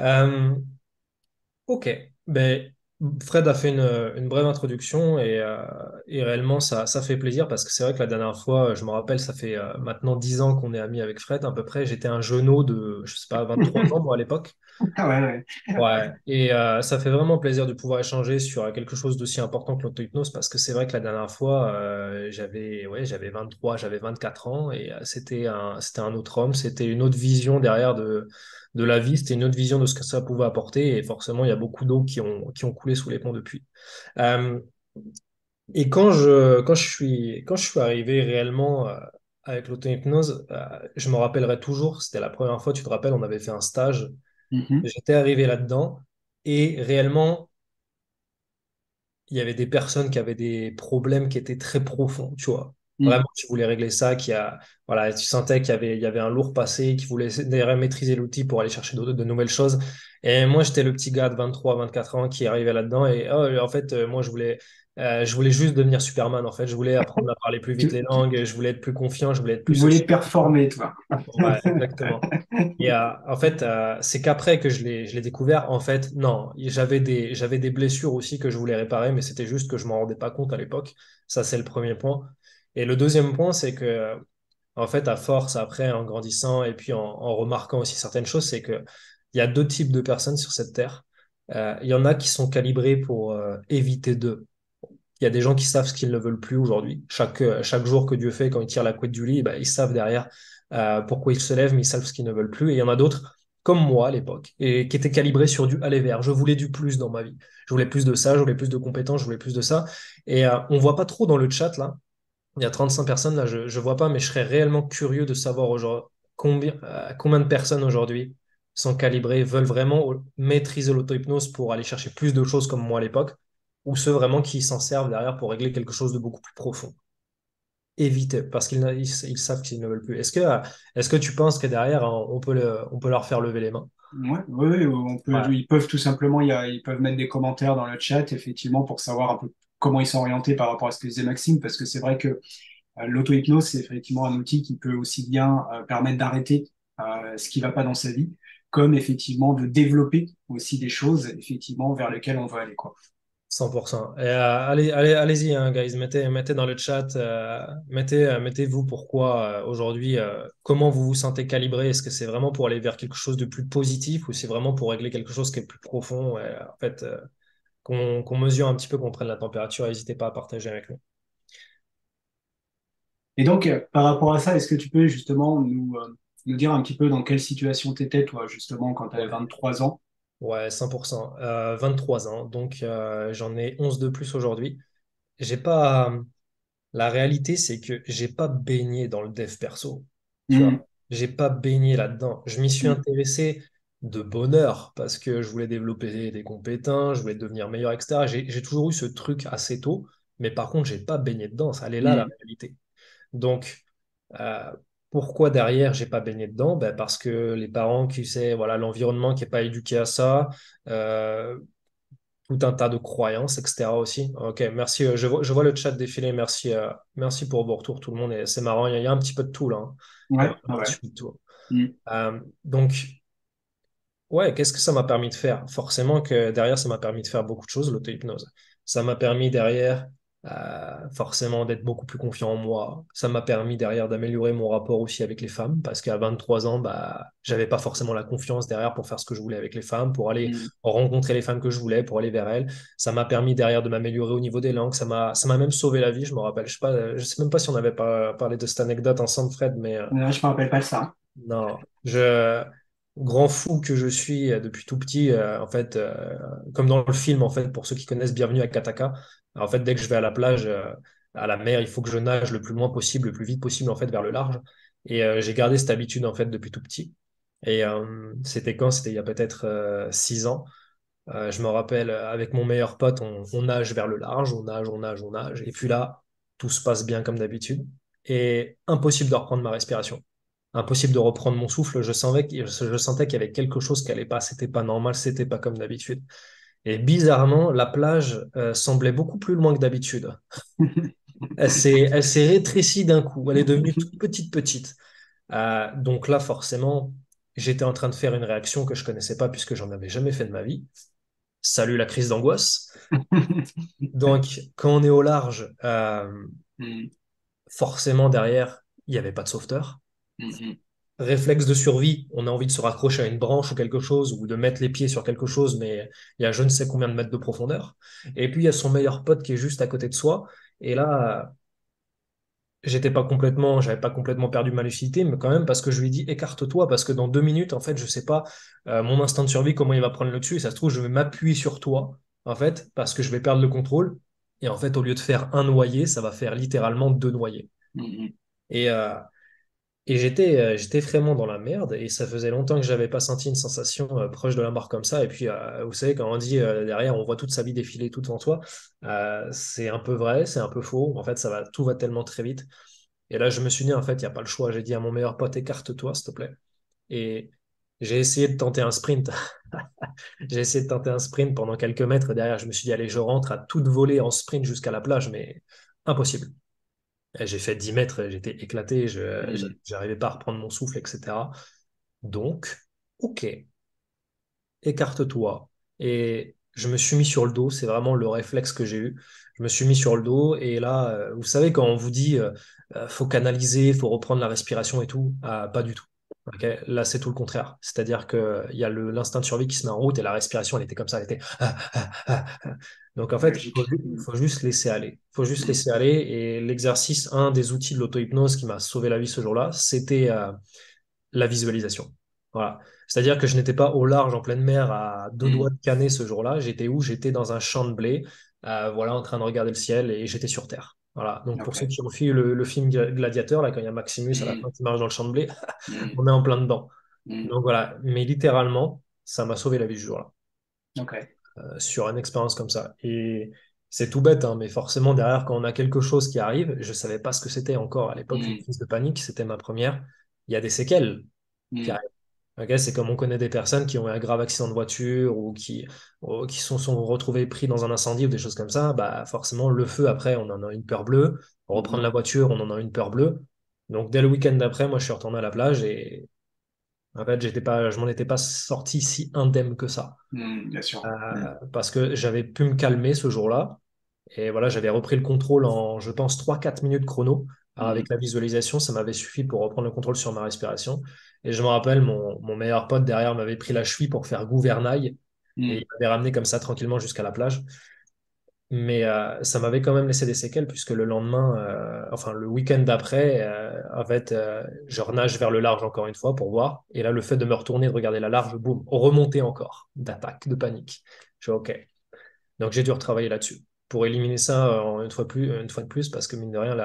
Euh, ok, ben Fred a fait une brève introduction et réellement ça fait plaisir parce que c'est vrai que la dernière fois, je me rappelle, ça fait maintenant 10 ans qu'on est amis avec Fred à peu près. J'étais un jeuneau de, je sais pas, 23 ans moi à l'époque. Ah ouais, ouais. Ouais, et ça fait vraiment plaisir de pouvoir échanger sur quelque chose d'aussi important que l'auto-hypnose parce que c'est vrai que la dernière fois, j'avais 23, j'avais 24 ans et c'était un autre homme, c'était une autre vision derrière de la vie, c'était une autre vision de ce que ça pouvait apporter et forcément, il y a beaucoup d'eau qui ont coulé sous les ponts depuis. Euh, et quand je suis arrivé réellement avec l'auto-hypnose, je me rappellerai toujours, c'était la première fois, tu te rappelles, on avait fait un stage. Mhm. J'étais arrivé là-dedans et réellement, il y avait des personnes qui avaient des problèmes qui étaient très profonds, tu vois. Mhm. Vraiment, tu voulais régler ça, voilà, tu sentais il y avait un lourd passé, qui voulait derrière maîtriser l'outil pour aller chercher de nouvelles choses. Et moi, j'étais le petit gars de 23, 24 ans qui arrivait là-dedans. Et en fait, moi, je voulais juste devenir Superman. En fait, je voulais apprendre à parler plus vite Tu, les langues, je voulais être plus confiant, je voulais être plus tu voulais social. performer, toi. Ouais, exactement. Et en fait, c'est qu'après que je l'ai découvert, en fait, non, j'avais des blessures aussi que je voulais réparer, mais c'était juste que je m'en rendais pas compte à l'époque. Ça, c'est le premier point. Et le deuxième point, c'est que, en fait, à force, après, en grandissant et puis en remarquant aussi certaines choses, c'est que il y a deux types de personnes sur cette terre. Il y en a qui sont calibrés pour éviter d'eux. Il y a des gens qui savent ce qu'ils ne veulent plus aujourd'hui. Chaque jour que Dieu fait, quand ils tirent la couette du lit, bah, ils savent derrière pourquoi ils se lèvent, mais ils savent ce qu'ils ne veulent plus. Et il y en a d'autres, comme moi à l'époque, et qui étaient calibrés sur du aller vers. Je voulais du plus dans ma vie. Je voulais plus de ça, je voulais plus de compétences, je voulais plus de ça. Et on voit pas trop dans le chat là. Il y a 35 personnes là, je vois pas, mais je serais réellement curieux de savoir aujourd'hui combien de personnes aujourd'hui sont calibrées, veulent vraiment maîtriser l'auto-hypnose pour aller chercher plus de choses comme moi à l'époque, ou ceux vraiment qui s'en servent derrière pour régler quelque chose de beaucoup plus profond. Éviter, parce ils savent qu'ils ne veulent plus. Est-ce que tu penses que derrière, hein, on peut leur faire lever les mains? Ouais, oui, Ouais. ils peuvent tout simplement, ils peuvent mettre des commentaires dans le chat, effectivement, pour savoir un peu comment ils sont orientés par rapport à ce que disait Maxime, parce que c'est vrai que l'auto-hypnose, c'est effectivement un outil qui peut aussi bien permettre d'arrêter ce qui ne va pas dans sa vie, comme effectivement de développer aussi des choses, effectivement, vers lesquelles on veut aller, quoi. 100%. Et, allez-y, hein, guys, mettez dans le chat, mettez-vous pourquoi aujourd'hui, comment vous vous sentez calibré. Est-ce que c'est vraiment pour aller vers quelque chose de plus positif ou c'est vraiment pour régler quelque chose qui est plus profond? Et, en fait, qu'on mesure un petit peu, qu'on prenne la température. N'hésitez pas à partager avec nous. Et donc, par rapport à ça, est-ce que tu peux justement nous dire un petit peu dans quelle situation tu étais, toi, justement, quand tu avais Ouais, 23 ans? ouais, 100%. 23 ans, donc j'en ai 11 de plus aujourd'hui. J'ai pas. La réalité, c'est que j'ai pas baigné dans le dev perso. Tu vois, Mhm. j'ai pas baigné là-dedans. Je m'y suis Mhm. intéressé de bonne heure parce que je voulais développer des compétences, je voulais devenir meilleur, etc. J'ai toujours eu ce truc assez tôt, mais par contre, j'ai pas baigné dedans. Ça, elle est là, la Mhm. réalité. Donc, euh, pourquoi derrière, j'ai pas baigné dedans? Ben, parce que les parents qui sait, voilà, l'environnement qui est pas éduqué à ça, euh, tout un tas de croyances, etc. aussi. Ok, merci. Je vois le chat défiler. Merci, merci pour vos retours, tout le monde. Et c'est marrant, il y a un petit peu de tout là, hein. Il y a Ouais, vraiment un ouais. petit peu de tout. Mhm. Donc, ouais, qu'est-ce que ça m'a permis de faire? Forcément que derrière, ça m'a permis de faire beaucoup de choses, l'auto-hypnose. Ça m'a permis derrière, forcément, d'être beaucoup plus confiant en moi. Ça m'a permis derrière d'améliorer mon rapport aussi avec les femmes, parce qu'à 23 ans, bah, j'avais pas forcément la confiance derrière pour faire ce que je voulais avec les femmes, pour aller Mhm. rencontrer les femmes que je voulais, pour aller vers elles. Ça m'a permis derrière de m'améliorer au niveau des langues. Ça m'a même sauvé la vie, je me rappelle. Je sais pas, je sais même pas si on avait pas parlé de cette anecdote ensemble, Fred, mais Je me rappelle pas de ça. non, grand fou que je suis depuis tout petit, en fait, comme dans le film, en fait, pour ceux qui connaissent Bienvenue à Kataka, en fait, dès que je vais à la plage, à la mer, il faut que je nage le plus loin possible, le plus vite possible, en fait, vers le large. Et j'ai gardé cette habitude, en fait, depuis tout petit. Et c'était quand? C'était il y a peut-être 6 ans. Je me rappelle, avec mon meilleur pote, on nage vers le large, on nage, on nage, on nage. Et puis là, tout se passe bien comme d'habitude. Et impossible de reprendre ma respiration. Impossible de reprendre mon souffle. Je sentais qu'il y avait quelque chose qui allait pas. C'était pas normal, c'était pas comme d'habitude. Et bizarrement, la plage semblait beaucoup plus loin que d'habitude. Elle s'est rétrécie d'un coup. Elle est devenue toute petite, petite. Donc là, forcément, j'étais en train de faire une réaction que je connaissais pas puisque j'en avais jamais fait de ma vie. salut la crise d'angoisse. Donc, quand on est au large, Mm, forcément derrière, il n'y avait pas de sauveteur. mm, Réflexe de survie, on a envie de se raccrocher à une branche ou quelque chose, ou de mettre les pieds sur quelque chose, mais il y a je ne sais combien de mètres de profondeur. Et puis il y a son meilleur pote qui est juste à côté de soi. Et là, j'avais pas complètement perdu ma lucidité, mais quand même parce que je lui ai dit écarte-toi, parce que dans 2 minutes, en fait, je sais pas mon instinct de survie comment il va prendre le dessus. Et ça se trouve, je vais m'appuyer sur toi, en fait, parce que je vais perdre le contrôle. Et en fait, au lieu de faire un noyé, ça va faire littéralement 2 noyés. mm, mm, Et, euh, Et j'étais vraiment dans la merde et ça faisait longtemps que j'avais pas senti une sensation proche de la mort comme ça. Et puis, vous savez, quand on dit derrière, on voit toute sa vie défiler tout devant toi, c'est un peu vrai, c'est un peu faux. En fait, tout va tellement très vite. Et là, je me suis dit, en fait, il n'y a pas le choix. J'ai dit à mon meilleur pote, écarte-toi, s'il te plaît. Et j'ai essayé de tenter un sprint. J'ai essayé de tenter un sprint pendant quelques mètres. Derrière, je me suis dit, allez, je rentre à toute volée en sprint jusqu'à la plage, mais impossible. Et j'ai fait 10 mètres, j'étais éclaté, mm, j'arrivais pas à reprendre mon souffle, etc. Donc, ok, écarte-toi. Et je me suis mis sur le dos, c'est vraiment le réflexe que j'ai eu. Je me suis mis sur le dos et là, vous savez, quand on vous dit faut canaliser, faut reprendre la respiration et tout, pas du tout. Ok. Là, c'est tout le contraire. C'est-à-dire qu'il y a l'instinct de survie qui se met en route et la respiration, elle était comme ça, elle était. Donc, en fait, logique. il faut juste laisser aller. Il faut juste Mm, laisser aller. Et l'exercice, un des outils de l'auto-hypnose qui m'a sauvé la vie ce jour-là, c'était la visualisation. Voilà. C'est-à-dire que je n'étais pas au large en pleine mer à 2 doigts mm, de Canet ce jour-là. J'étais où? J'étais dans un champ de blé, voilà, en train de regarder le ciel et j'étais sur Terre. Voilà. Donc pour ceux ok. qui ont vu le film Gladiateur, là, quand il y a Maximus à la Mm, fin qui marche dans le champ de blé, mm, on est en plein dedans. mm, Donc voilà. Mais littéralement, ça m'a sauvé la vie ce jour-là, ok. sur une expérience comme ça. Et c'est tout bête, hein, mais forcément, derrière, quand on a quelque chose qui arrive, je ne savais pas ce que c'était encore à l'époque, une Mm, crise de panique, c'était ma première. Il y a des séquelles qui mm, arrivent. Ok, c'est comme on connaît des personnes qui ont eu un grave accident de voiture ou qui sont retrouvées pris dans un incendie ou des choses comme ça, bah forcément le feu après on en a une peur bleue, reprendre mm, la voiture on en a une peur bleue. Donc dès le week-end d'après, moi je suis retourné à la plage et en fait je m'en étais pas sorti si indemne que ça. bien sûr. Mm, Parce que j'avais pu me calmer ce jour-là et voilà, j'avais repris le contrôle en, je pense, 3-4 minutes chrono. Alors, avec mm, la visualisation, ça m'avait suffi pour reprendre le contrôle sur ma respiration. Et je me rappelle, mon meilleur pote derrière m'avait pris la cheville pour faire gouvernail. Et il mm, m'avait ramené comme ça tranquillement jusqu'à la plage. Mais ça m'avait quand même laissé des séquelles, puisque le lendemain, enfin le week-end d'après, en fait, je renage vers le large encore une fois pour voir. Et là, le fait de me retourner, de regarder la large, boum, remonter encore d'attaque, de panique. Je fais OK. Donc j'ai dû retravailler là-dessus pour éliminer ça une fois de plus, parce que mine de rien,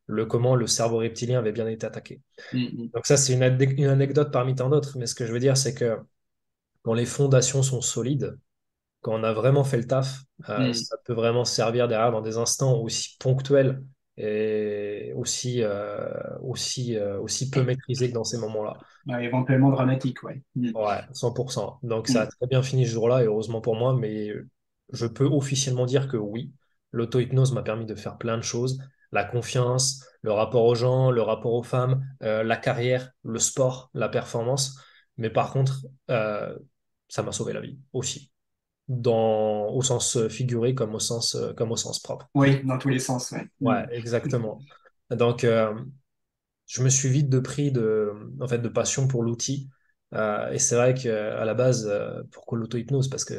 le cerveau reptilien avait bien été attaqué. mm, Donc ça, c'est une anecdote parmi tant d'autres, mais ce que je veux dire, c'est que quand les fondations sont solides, quand on a vraiment fait le taf, mm, ça peut vraiment servir derrière dans des instants aussi ponctuels et aussi peu maîtrisés que dans ces moments-là. ouais, éventuellement dramatique, ouais. Ouais, 100%. Donc ça a Mm, très bien fini ce jour-là, et heureusement pour moi, mais je peux officiellement dire que oui, l'auto-hypnose m'a permis de faire plein de choses. La confiance, le rapport aux gens, le rapport aux femmes, la carrière, le sport, la performance. Mais par contre, ça m'a sauvé la vie aussi, au sens figuré comme au sens propre. oui, dans tous les sens, ouais. Ouais, exactement. Donc, je me suis vite en fait, de passion pour l'outil. Et c'est vrai qu'à la base, pourquoi l'auto-hypnose? Parce que,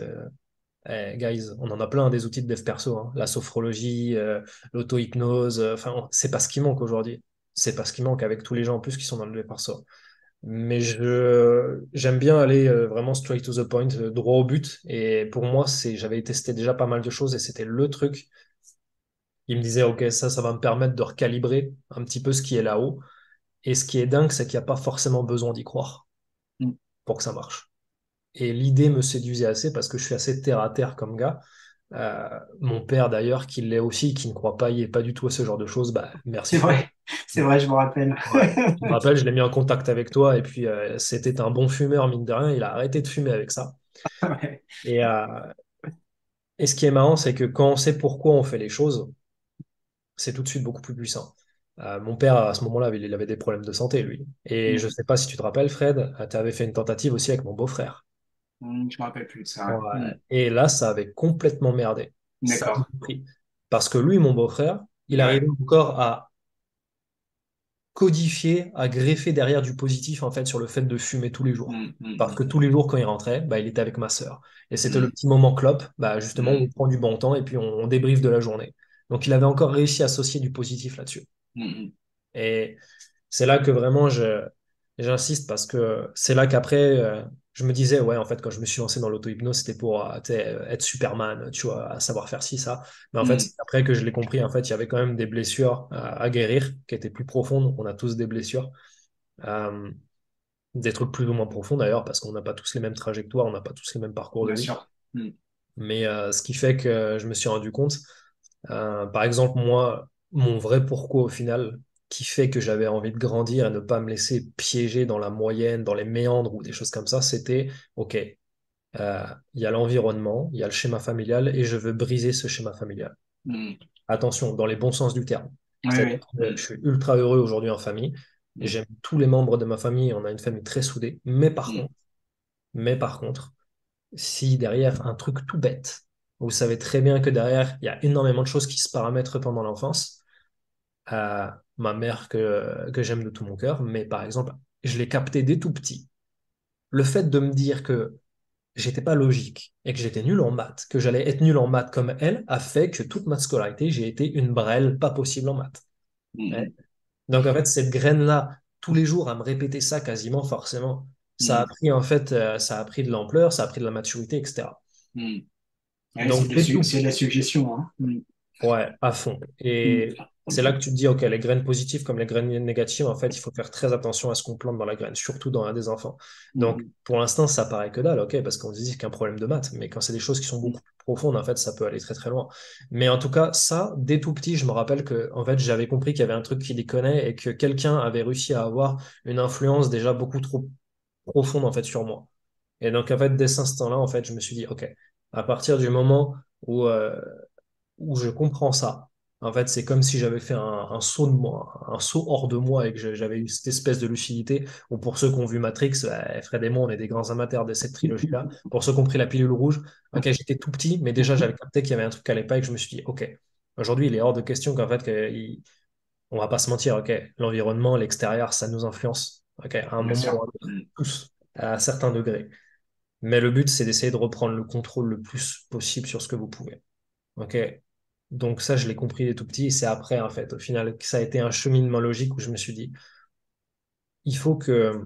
guys, on en a plein des outils de dev perso, hein. La sophrologie, l'auto-hypnose, enfin, c'est pas ce qui manque aujourd'hui. C'est pas ce qui manque avec tous les gens en plus qui sont dans le dev perso. Mais j'aime bien aller vraiment straight to the point, droit au but. Et pour moi, j'avais testé déjà pas mal de choses et c'était le truc. Il me disait, OK, ça va me permettre de recalibrer un petit peu ce qui est là-haut. Et ce qui est dingue, c'est qu'il n'y a pas forcément besoin d'y croire Mm, pour que ça marche. Et l'idée me séduisait assez parce que je suis assez terre à terre comme gars. Mon père d'ailleurs, qui l'est aussi, qui ne croit pas y est pas du tout à ce genre de choses, bah merci c'est Fred. vrai, c'est vrai, je me rappelle. Ouais. Je me rappelle, je l'ai mis en contact avec toi et puis c'était un bon fumeur, mine de rien, il a arrêté de fumer avec ça. Ouais. Et, euh, et ce qui est marrant, c'est que quand on sait pourquoi on fait les choses, c'est tout de suite beaucoup plus puissant. Mon père, à ce moment-là, il avait des problèmes de santé, lui. Et je ne Mm, sais pas si tu te rappelles, Fred, tu avais fait une tentative aussi avec mon beau-frère. Je me rappelle plus de ça. Ouais. Et là, ça avait complètement merdé. Ça a D'accord. compris. Parce que lui, mon beau-frère, il arrivait Ouais. encore à codifier, à greffer derrière du positif en fait sur le fait de fumer tous les jours. Parce que tous les jours, quand il rentrait, bah, il était avec ma sœur. Et c'était le petit moment clope, bah, justement, où on prend du bon temps et puis on débriefe de la journée. Donc il avait encore réussi à associer du positif là-dessus. Et c'est là que vraiment j'insiste parce que c'est là qu'après, je me disais, ouais, en fait, quand je me suis lancé dans l'auto-hypnose, c'était pour tu sais, être Superman, tu vois, à savoir faire ci, ça. Mais en fait, c'est après que je l'ai compris, en fait, il y avait quand même des blessures à guérir qui étaient plus profondes. On a tous des blessures, euh, des trucs plus ou moins profonds d'ailleurs, parce qu'on n'a pas tous les mêmes trajectoires, on n'a pas tous les mêmes parcours de Bien vie. sûr. Mais ce qui fait que je me suis rendu compte, par exemple, moi, mon vrai pourquoi au final, qui fait que j'avais envie de grandir et ne pas me laisser piéger dans la moyenne, dans les méandres ou des choses comme ça, c'était, OK, il y a l'environnement, il y a le schéma familial et je veux briser ce schéma familial. Attention, dans les bons sens du terme. Oui, C'est-à-dire oui. que je suis ultra heureux aujourd'hui en famille. J'aime tous les membres de ma famille, on a une famille très soudée. Mais par contre, si derrière un truc tout bête, vous savez très bien que derrière, il y a énormément de choses qui se paramètrent pendant l'enfance. Ma mère que j'aime de tout mon cœur, mais par exemple, je l'ai capté dès tout petit. Le fait de me dire que j'étais pas logique et que j'étais nul en maths, que j'allais être nul en maths comme elle, a fait que toute ma scolarité, j'ai été une brêle pas possible en maths. Ouais. Donc en fait, cette graine-là, tous les jours à me répéter ça quasiment, forcément, ça a pris en fait, ça a pris de l'ampleur, ça a pris de la maturité, etc. Ouais, Donc dès tout c'est de la petit, suggestion, hein. ouais, à fond. Et c'est là que tu te dis, ok, les graines positives comme les graines négatives, en fait, il faut faire très attention à ce qu'on plante dans la graine, surtout dans un des enfants. Donc, pour l'instant, ça paraît que dalle, ok, parce qu'on se dit qu'un problème de maths, mais quand c'est des choses qui sont beaucoup plus profondes, en fait, ça peut aller très très loin. Mais en tout cas, ça, dès tout petit, je me rappelle que, en fait, j'avais compris qu'il y avait un truc qui les connaît et que quelqu'un avait réussi à avoir une influence déjà beaucoup trop profonde, en fait, sur moi. Et donc, en fait, dès cet instant-là, en fait, je me suis dit, ok, à partir du moment où je comprends ça. En fait, c'est comme si j'avais fait un saut de moi, un saut hors de moi et que j'avais eu cette espèce de lucidité. Ou pour ceux qui ont vu Matrix, Fred et moi, on est des grands amateurs de cette trilogie-là. Pour ceux qui ont pris la pilule rouge, ok, j'étais tout petit, mais déjà j'avais capté qu'il y avait un truc qui allait pas et que je me suis dit, ok, aujourd'hui, il est hors de question qu'en fait, on va pas se mentir, ok, l'environnement, l'extérieur, ça nous influence, ok, à un Bien moment ou sûr. à un autre, tous, à certains degrés. Mais le but, c'est d'essayer de reprendre le contrôle le plus possible sur ce que vous pouvez. Ok, donc ça, je l'ai compris dès tout petit. Et c'est après, en fait, au final, que ça a été un cheminement logique où je me suis dit, il faut que,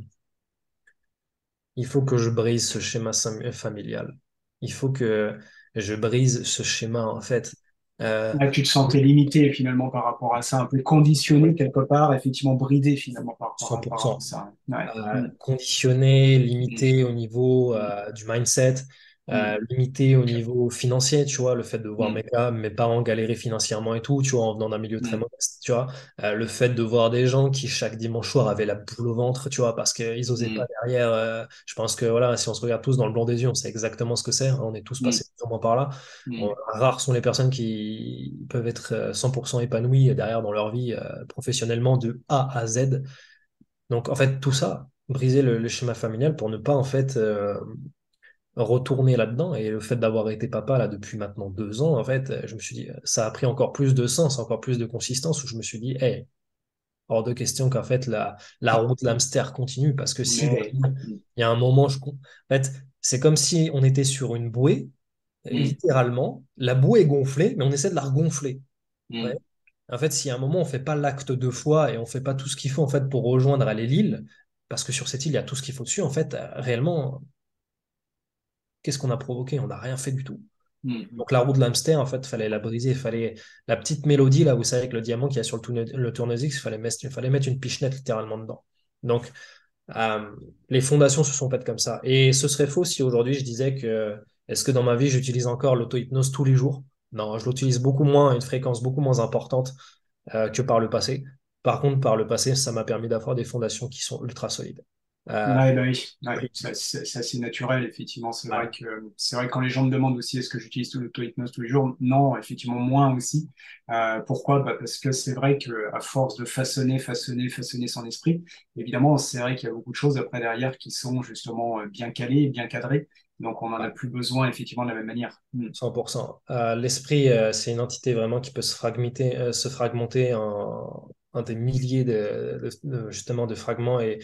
il faut que je brise ce schéma familial. Il faut que je brise ce schéma, en fait. Euh, Là, tu te sentais limité finalement par rapport à ça, un peu conditionné quelque part, effectivement bridé finalement par rapport à 100%. ça. Ouais. Conditionné, Mm. limité au niveau Mm. du mindset, Mm. limité au niveau financier, tu vois, le fait de voir Mm. mes parents galérer financièrement et tout, tu vois, en venant d'un milieu très Mm. modeste, tu vois, le fait de voir des gens qui chaque dimanche soir avaient la boule au ventre, tu vois, parce qu'ils osaient pas Mm. derrière, je pense que voilà, si on se regarde tous dans le blanc des yeux, on sait exactement ce que c'est, hein, on est tous Mm. passés plus ou moins par là. Mm. Rares sont les personnes qui peuvent être 100% épanouies derrière dans leur vie professionnellement de A à Z. Donc, en fait, tout ça, briser le schéma familial pour ne pas, en fait, retourner là-dedans. Et le fait d'avoir été papa, là, depuis maintenant 2 ans, en fait, je me suis dit, ça a pris encore plus de sens, encore plus de consistance, où je me suis dit, hey, hors de question qu'en fait, la route de l'hamster continue, parce que si Mais derrière, il y a un moment, en fait, c'est comme si on était sur une bouée, mm. littéralement, la bouée est gonflée, mais on essaie de la regonfler. Ouais. Mm. En fait, si à un moment on fait pas l'acte 2 fois et on fait pas tout ce qu'il faut en fait pour rejoindre aller l'île, parce que sur cette île il y a tout ce qu'il faut dessus, en fait, réellement, qu'est-ce qu'on a provoqué? On n'a rien fait du tout. Mm. Donc la roue de l'hamster, en fait, fallait la briser, il fallait la petite mélodie là, vous savez, avec le diamant qu'il y a sur le tournevis, il fallait mettre une pichenette littéralement dedans. Donc euh, les fondations se sont faites comme ça. Et ce serait faux si aujourd'hui je disais que est-ce que dans ma vie j'utilise encore l'auto-hypnose tous les jours? Non, je l'utilise beaucoup moins, à une fréquence beaucoup moins importante que par le passé. Par contre, par le passé, ça m'a permis d'avoir des fondations qui sont ultra solides. Ouais, bah oui, ouais, Puis, c'est assez naturel, effectivement. ouais, C'est vrai que quand les gens me demandent aussi est-ce que j'utilise tout l'auto-hypnose tous les jours, non, effectivement, moins aussi. Pourquoi? Bah, parce que c'est vrai que à force de façonner son esprit, évidemment, c'est vrai qu'il y a beaucoup de choses après derrière qui sont justement bien calées, bien cadrées. Donc, on n'en a ouais, plus besoin, effectivement, de la même manière. 100%. L'esprit, c'est une entité vraiment qui peut se fragmenter en des milliers justement de fragments. Et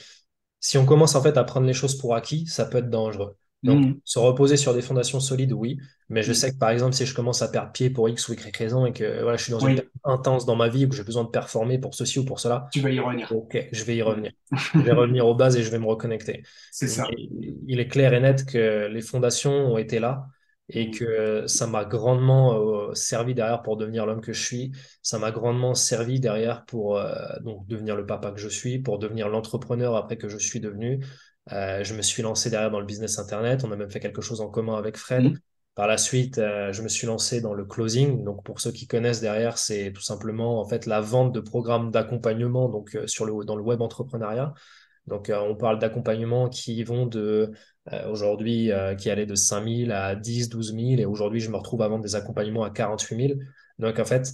si on commence en fait à prendre les choses pour acquis, ça peut être dangereux. Donc, Mm, se reposer sur des fondations solides, oui. Mais je mm. sais que par exemple, si je commence à perdre pied pour X ou Y raison et que voilà, je suis dans une période Oui, intense dans ma vie ou que j'ai besoin de performer pour ceci ou pour cela, tu vas y revenir. ok, je vais y Mm. revenir. Je vais revenir aux bases et je vais me reconnecter. C'est Mais ça. il est clair et net que les fondations ont été là et Mm, que ça m'a grandement servi derrière pour devenir l'homme que je suis. Ça m'a grandement servi derrière pour donc devenir le papa que je suis, pour devenir l'entrepreneur après que je suis devenu. Je me suis lancé derrière dans le business Internet. On a même fait quelque chose en commun avec Fred. mm, Par la suite, je me suis lancé dans le closing. Donc, pour ceux qui connaissent derrière, c'est tout simplement en fait la vente de programmes d'accompagnement donc dans le web entrepreneuriat. Donc, on parle d'accompagnement qui vont de aujourd'hui qui allaient de 5 000 à 10, 12 000 et aujourd'hui, je me retrouve à vendre des accompagnements à 48 000. Donc, en fait,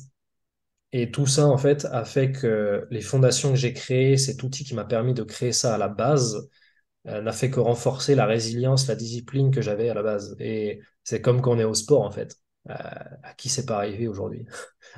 et tout ça, en fait, a fait que les fondations que j'ai créées, cet outil qui m'a permis de créer ça à la base, n'a fait que renforcer la résilience, la discipline que j'avais à la base. Et c'est comme quand on est au sport, en fait. À qui c'est pas arrivé aujourd'hui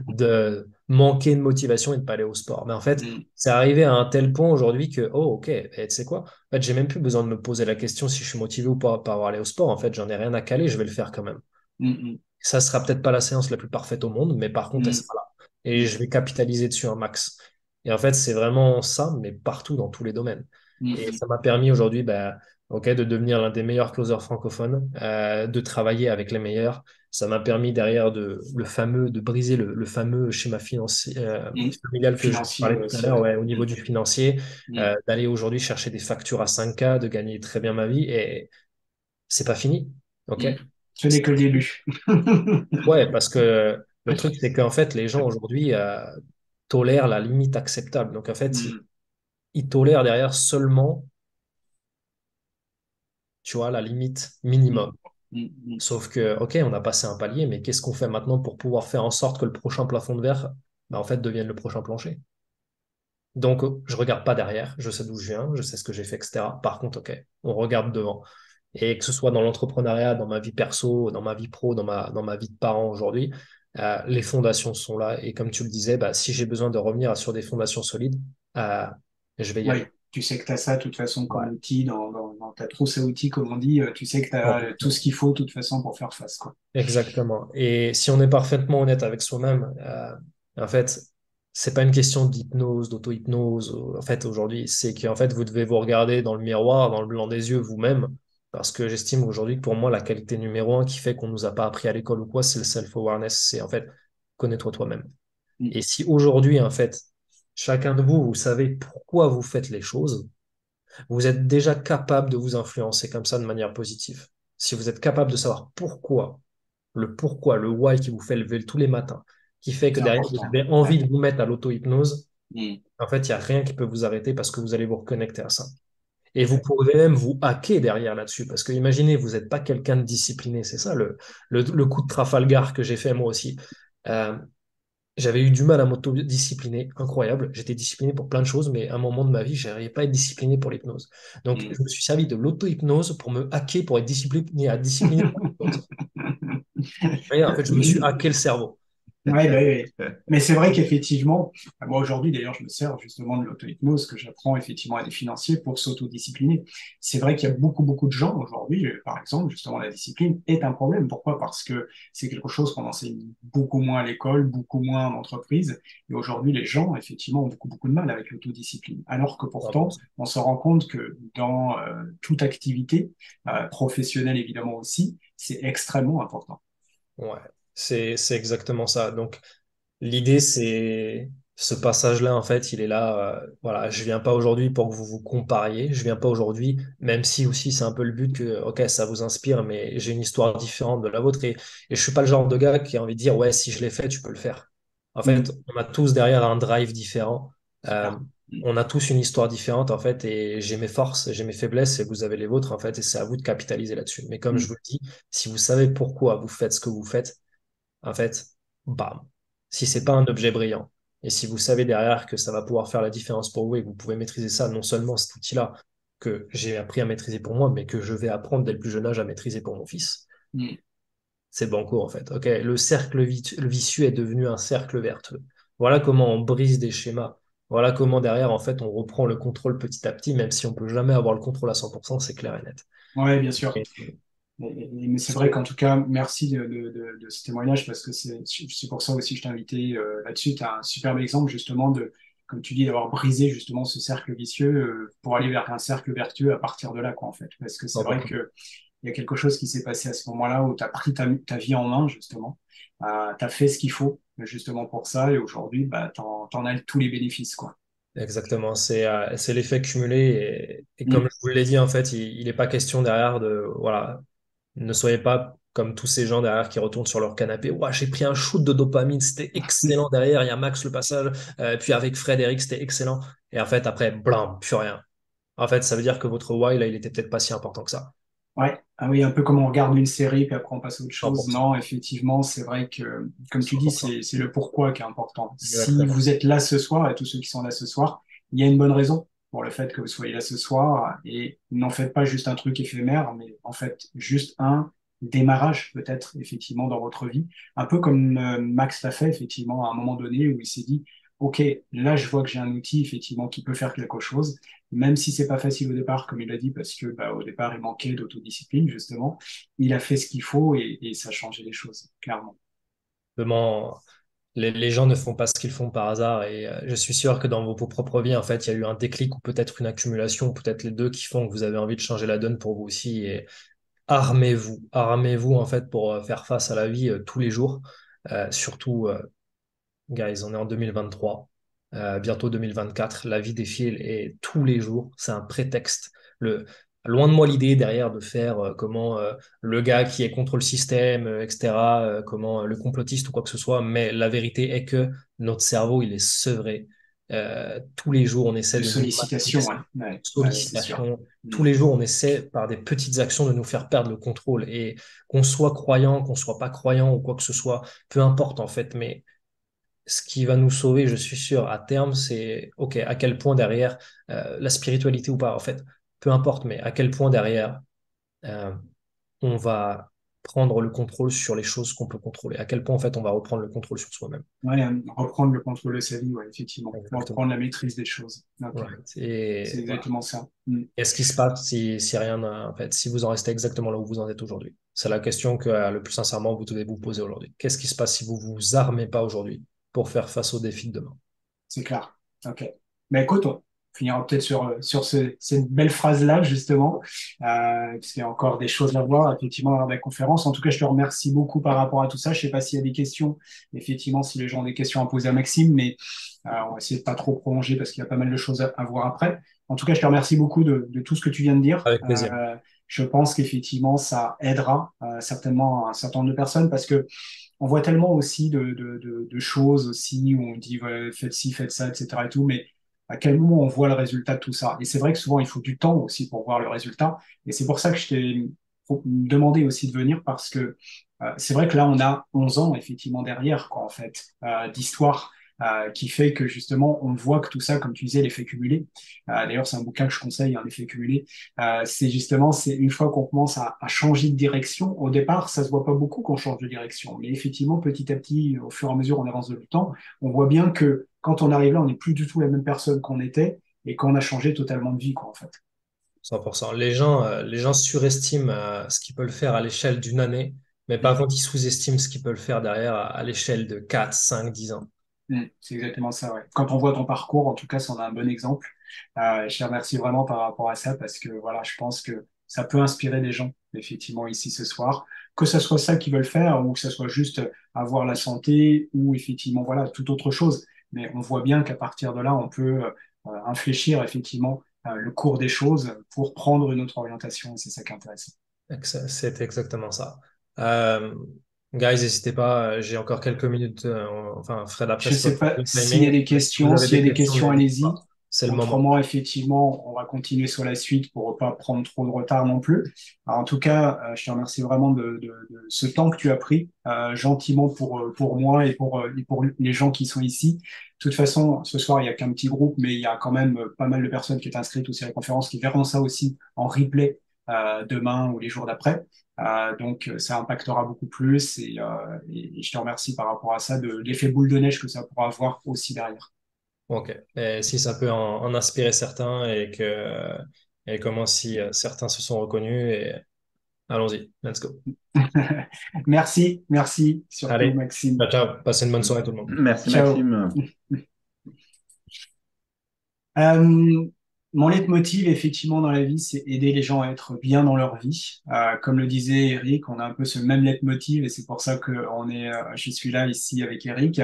de manquer de motivation et de pas aller au sport. Mais en fait, mm, c'est arrivé à un tel point aujourd'hui que, oh, ok, et tu sais quoi? En fait, j'ai même plus besoin de me poser la question si je suis motivé ou pas par avoir aller au sport. En fait, j'en ai rien à caler, je vais le faire quand même. mm, Ça sera peut-être pas la séance la plus parfaite au monde, mais par contre, elle mm, sera là. Et je mm, vais capitaliser dessus un max. Et en fait, c'est vraiment ça, mais partout dans tous les domaines. mm, Et mm. ça m'a permis aujourd'hui, bah, ok, de devenir l'un des meilleurs closers francophones, de travailler avec les meilleurs. Ça m'a permis derrière de briser le fameux schéma financier, Mm. familial que je Financier parlais tout à aussi, l'heure, ouais. ouais, au niveau Mm, du financier, mm, d'aller aujourd'hui chercher des factures à 5K, de gagner très bien ma vie. Et c'est pas fini. Ok? mm. Ce n'est que le début. Ouais, parce que le truc, c'est qu'en fait, les gens aujourd'hui tolèrent la limite acceptable. Donc, en fait, Mm, ils tolèrent derrière seulement, tu vois, la limite mm, minimum. mm, mm. Sauf que, OK, on a passé un palier, mais qu'est-ce qu'on fait maintenant pour pouvoir faire en sorte que le prochain plafond de verre, bah, en fait, devienne le prochain plancher? Donc, je regarde pas derrière, je sais d'où je viens, je sais ce que j'ai fait, etc. Par contre, OK, on regarde devant. Et que ce soit dans l'entrepreneuriat, dans ma vie perso, dans ma vie pro, dans ma vie de parent aujourd'hui, les fondations sont là. Et comme tu le disais, bah, si j'ai besoin de revenir sur des fondations solides, euh, je vais y Oui, aller. tu sais que tu as ça de toute façon comme Ouais, outil dans ta trousse à outils, comme on dit. Tu sais que tu as tout 100%. ce qu'il faut de toute façon pour faire face, quoi. Exactement. Et si on est parfaitement honnête avec soi-même, en fait, c'est pas une question d'hypnose, d'auto-hypnose. En fait, aujourd'hui, c'est qu'en fait, vous devez vous regarder dans le miroir, dans le blanc des yeux vous-même, parce que j'estime aujourd'hui que pour moi, la qualité numéro un qui fait qu'on nous a pas appris à l'école ou quoi, c'est le self-awareness. C'est en fait, connais-toi toi-même. Mm. Et si aujourd'hui, en fait, chacun de vous, vous savez pourquoi vous faites les choses, vous êtes déjà capable de vous influencer comme ça de manière positive. Si vous êtes capable de savoir pourquoi, le why qui vous fait lever tous les matins, qui fait que C'est derrière vous important. avez Ouais. envie de vous mettre à l'auto-hypnose, Mm. en fait, il n'y a rien qui peut vous arrêter parce que vous allez vous reconnecter à ça. Et vous Exact. pourrez même vous hacker derrière là-dessus. Parce que imaginez, vous n'êtes pas quelqu'un de discipliné. C'est ça le coup de Trafalgar que j'ai fait moi aussi. Euh, J'avais eu du mal à m'auto-discipliner, incroyable. J'étais discipliné pour plein de choses, mais à un moment de ma vie, je n'arrivais pas à être discipliné pour l'hypnose. Donc, Mm. je me suis servi de l'auto-hypnose pour me hacker, pour être discipliné à discipliner pour l'hypnose. Vous voyez, en fait, je me suis hacké le cerveau. Ouais, bah, oui. Mais c'est vrai qu'effectivement, moi aujourd'hui d'ailleurs, je me sers justement de l'auto-hypnose que j'apprends effectivement à des financiers pour s'autodiscipliner. C'est vrai qu'il y a beaucoup de gens aujourd'hui, par exemple, justement, la discipline est un problème. Pourquoi? Parce que c'est quelque chose qu'on enseigne beaucoup moins à l'école, beaucoup moins en entreprise. Et aujourd'hui, les gens, effectivement, ont beaucoup de mal avec l'autodiscipline. Alors que pourtant, 100%. on se rend compte que dans toute activité, professionnelle évidemment aussi, c'est extrêmement important. Ouais, c'est exactement ça. Donc, l'idée, c'est ce passage-là, en fait, il est là. Voilà, je viens pas aujourd'hui pour que vous vous compariez. Je viens pas aujourd'hui, même si aussi c'est un peu le but que, ok, ça vous inspire, mais j'ai une histoire différente de la vôtre. Et je suis pas le genre de gars qui a envie de dire, ouais, si je l'ai fait, tu peux le faire. En fait, Mm. on a tous derrière un drive différent. C'est clair. on a tous une histoire différente, en fait, et j'ai mes forces, j'ai mes faiblesses, et vous avez les vôtres, en fait, et c'est à vous de capitaliser là-dessus. Mais comme je Mm. vous le dis, si vous savez pourquoi vous faites ce que vous faites, en fait, bam. Si c'est pas un objet brillant, et si vous savez derrière que ça va pouvoir faire la différence pour vous et que vous pouvez maîtriser ça, non seulement cet outil-là que j'ai appris à maîtriser pour moi, mais que je vais apprendre dès le plus jeune âge à maîtriser pour mon fils, Mm. c'est banco en fait. Ok, le cercle vicieux est devenu un cercle vertueux. Voilà comment on brise des schémas. Voilà comment derrière, en fait, on reprend le contrôle petit à petit, même si on peut jamais avoir le contrôle à 100%, c'est clair et net. Ouais, bien sûr. Et Mais c'est vrai qu'en tout cas, merci de ce témoignage parce que c'est pour ça aussi que je t'ai invité là-dessus. Tu as un superbe exemple justement de, comme tu dis, d'avoir brisé justement ce cercle vicieux pour aller vers un cercle vertueux à partir de là, quoi, en fait. Parce que c'est vrai 100%. que il y a quelque chose qui s'est passé à ce moment-là où tu as pris ta vie en main, justement. Tu as fait ce qu'il faut, justement, pour ça. Et aujourd'hui, bah, t'en as tous les bénéfices, quoi. Exactement, c'est l'effet cumulé et comme Mm. je vous l'ai dit en fait, il n'est pas question derrière de voilà, ne soyez pas comme tous ces gens derrière qui retournent sur leur canapé. Ouah, j'ai pris un shoot de dopamine, c'était excellent derrière. Il y a Max le passage, puis avec Frédéric, c'était excellent. Et en fait, après, blam, plus rien. En fait, ça veut dire que votre why, là, il était peut-être pas si important que ça. Ouais, ah oui, un peu comme on regarde une série, puis après on passe à autre chose. 100%. Non, effectivement, c'est vrai que, comme tu dis, 100%. c'est le pourquoi qui est important. Si Exactement. vous êtes là ce soir, et tous ceux qui sont là ce soir, il y a une bonne raison pour le fait que vous soyez là ce soir, et n'en faites pas juste un truc éphémère, mais en fait, juste un démarrage, peut-être, effectivement, dans votre vie. Un peu comme Max l'a fait, effectivement, à un moment donné, où il s'est dit, OK, là, je vois que j'ai un outil, effectivement, qui peut faire quelque chose même si c'est pas facile au départ, comme il l'a dit, parce que bah, au départ, il manquait d'autodiscipline, justement. Il a fait ce qu'il faut et ça a changé les choses, clairement. Vraiment, les gens ne font pas ce qu'ils font par hasard et je suis sûr que dans vos propres vies, en fait, il y a eu un déclic ou peut-être une accumulation, ou peut-être les deux qui font que vous avez envie de changer la donne pour vous aussi. Et armez-vous en fait pour faire face à la vie tous les jours. Surtout, guys, on est en 2023, bientôt 2024. La vie défile et tous les jours, c'est un prétexte. Le, loin de moi l'idée derrière de faire comment le gars qui est contre le système, etc., comment le complotiste ou quoi que ce soit, mais la vérité est que notre cerveau, il est sevré. Tous les jours, on essaie De de nous sollicitation, matricer, hein. Ouais, ouais, c'est sûr. sollicitation. Mm. Tous les jours, on essaie par des petites actions de nous faire perdre le contrôle. Et qu'on soit croyant, qu'on soit pas croyant ou quoi que ce soit, peu importe en fait, mais ce qui va nous sauver, je suis sûr, à terme, c'est, OK, à quel point derrière, la spiritualité ou pas, en fait, peu importe, mais à quel point derrière, euh, on va prendre le contrôle sur les choses qu'on peut contrôler, à quel point, en fait, on va reprendre le contrôle sur soi-même. Ouais, reprendre le contrôle de sa vie, ouais, effectivement. Exactement. Reprendre la maîtrise des choses. Ok, Right. c'est Et voilà. exactement ça. Mm. Et ce qui se passe si rien, en fait, si vous en restez exactement là où vous en êtes aujourd'hui? C'est la question que, le plus sincèrement, vous devez vous poser aujourd'hui. Qu'est-ce qui se passe si vous vous armez pas aujourd'hui pour faire face aux défis de demain? C'est clair. Ok. Mais écoute, on finira peut-être sur cette belle phrase-là, justement, puisqu'il y a encore des choses à voir, effectivement, dans la conférence. En tout cas, je te remercie beaucoup par rapport à tout ça. Je sais pas s'il y a des questions, effectivement, si les gens ont des questions à poser à Maxime, mais on va essayer de pas trop prolonger parce qu'il y a pas mal de choses à voir après. En tout cas, je te remercie beaucoup de tout ce que tu viens de dire. Avec plaisir. Je pense qu'effectivement, ça aidera certainement un certain nombre de personnes parce que on voit tellement aussi de choses aussi où on dit ouais, faites ci, faites ça, etc. et tout, mais à quel moment on voit le résultat de tout ça? Et c'est vrai que souvent il faut du temps aussi pour voir le résultat. Et c'est pour ça que je t'ai demandé aussi de venir parce que c'est vrai que là on a 11 ans effectivement derrière quoi en fait d'histoire. Qui fait que justement on voit que tout ça, comme tu disais, l'effet cumulé. D'ailleurs, c'est un bouquin que je conseille, un effet cumulé. C'est justement, c'est une fois qu'on commence à changer de direction, au départ, ça se voit pas beaucoup qu'on change de direction, mais effectivement, petit à petit, au fur et à mesure, on avance de le temps, on voit bien que quand on arrive là, on n'est plus du tout la même personne qu'on était et qu'on a changé totalement de vie, quoi, en fait. 100%. Les gens surestiment ce qu'ils peuvent faire à l'échelle d'une année, mais par Mm. contre, ils sous-estiment ce qu'ils peuvent faire derrière à l'échelle de 4, 5, 10 ans. C'est exactement ça, ouais. Quand on voit ton parcours, en tout cas, c'en a un bon exemple. Je te remercie vraiment par rapport à ça parce que voilà, je pense que ça peut inspirer des gens, effectivement, ici ce soir. Que ce soit ça qu'ils veulent faire ou que ce soit juste avoir la santé ou effectivement, voilà, toute autre chose. Mais on voit bien qu'à partir de là, on peut infléchir effectivement le cours des choses pour prendre une autre orientation et c'est ça qui est intéressant. C'est exactement ça. Euh, Guys, n'hésitez pas, j'ai encore quelques minutes. Enfin, Fred, après, Je c'est toi sais qui as pas le s'il y a timing. des Mais si vous questions, avez s'il y des a des questions, questions, n'hésitez allez-y. pas. c'est le moment. Autrement, effectivement, on va continuer sur la suite pour ne pas prendre trop de retard non plus. Alors, en tout cas, je te remercie vraiment de ce temps que tu as pris gentiment pour moi et pour les gens qui sont ici. De toute façon, ce soir, il n'y a qu'un petit groupe, mais il y a quand même pas mal de personnes qui sont inscrites aussi à la conférence qui verront ça aussi en replay demain ou les jours d'après. Donc, ça impactera beaucoup plus et je te remercie par rapport à ça, de l'effet boule de neige que ça pourra avoir aussi derrière. Ok. Et si ça peut en inspirer certains et comment si certains se sont reconnus, et allons-y, let's go. Merci surtout Allez, Maxime. ciao, ciao. Passez une bonne soirée tout le monde. Merci Ciao. Maxime. Euh, Mon leitmotiv, effectivement, dans la vie, c'est aider les gens à être bien dans leur vie. Comme le disait Eric, on a un peu ce même leitmotiv et c'est pour ça que je suis là ici avec Eric.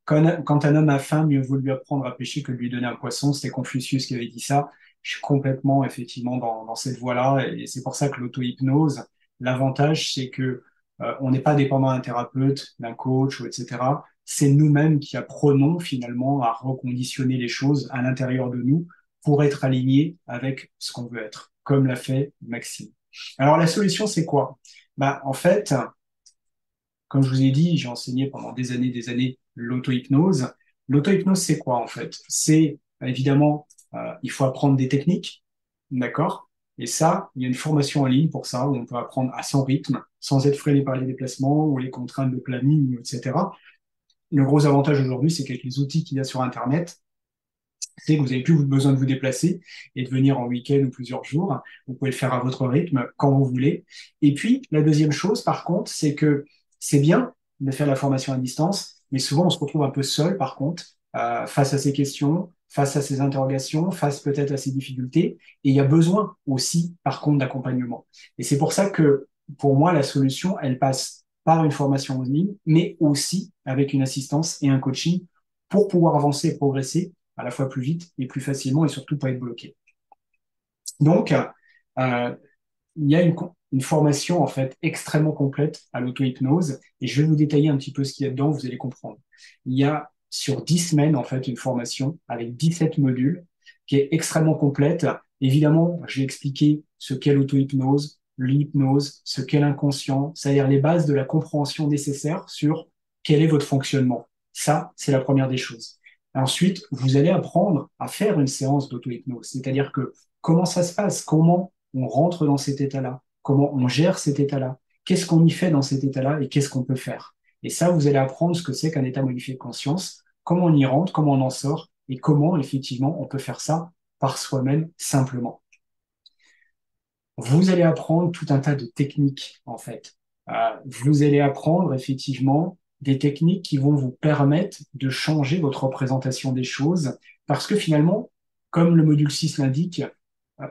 Quand un homme a faim, mieux vaut lui apprendre à pêcher que de lui donner un poisson. C'était Confucius qui avait dit ça. Je suis complètement, effectivement, dans cette voie-là et c'est pour ça que l'auto-hypnose, l'avantage, c'est que on n'est pas dépendant d'un thérapeute, d'un coach, ou etc. C'est nous-mêmes qui apprenons finalement à reconditionner les choses à l'intérieur de nous pour être aligné avec ce qu'on veut être, comme l'a fait Maxime. Alors la solution, c'est quoi? Bah, en fait, comme je vous ai dit, j'ai enseigné pendant des années l'auto-hypnose. L'auto-hypnose, c'est quoi en fait? C'est évidemment, il faut apprendre des techniques, d'accord? Et ça, il y a une formation en ligne pour ça, où on peut apprendre à son rythme, sans être freiné par les déplacements ou les contraintes de planning, etc. Le gros avantage aujourd'hui, c'est qu'avec les outils qu'il y a sur Internet, c'est que vous n'avez plus besoin de vous déplacer et de venir en week-end ou plusieurs jours. Vous pouvez le faire à votre rythme quand vous voulez. Et puis, la deuxième chose, par contre, c'est que c'est bien de faire la formation à distance, mais souvent on se retrouve un peu seul, par contre, face à ces questions, face à ces interrogations, face peut-être à ces difficultés. Et il y a besoin aussi, par contre, d'accompagnement. Et c'est pour ça que, pour moi, la solution, elle passe par une formation en ligne, mais aussi avec une assistance et un coaching pour pouvoir avancer et progresser à la fois plus vite et plus facilement et surtout pas être bloqué. Donc, il y a une formation en fait extrêmement complète à l'auto-hypnose et je vais vous détailler un petit peu ce qu'il y a dedans, vous allez comprendre. Il y a sur 10 semaines en fait une formation avec 17 modules qui est extrêmement complète. Évidemment, j'ai expliqué ce qu'est l'auto-hypnose, l'hypnose, ce qu'est l'inconscient, c'est-à-dire les bases de la compréhension nécessaire sur quel est votre fonctionnement. Ça, c'est la première des choses. Ensuite, vous allez apprendre à faire une séance d'auto-hypnose, c'est-à-dire que comment ça se passe, comment on rentre dans cet état-là, comment on gère cet état-là, qu'est-ce qu'on y fait dans cet état-là et qu'est-ce qu'on peut faire. Et ça, vous allez apprendre ce que c'est qu'un état modifié de conscience, comment on y rentre, comment on en sort et comment, effectivement, on peut faire ça par soi-même simplement. Vous allez apprendre tout un tas de techniques, en fait. Vous allez apprendre, effectivement, des techniques qui vont vous permettre de changer votre représentation des choses, parce que finalement, comme le module 6 l'indique,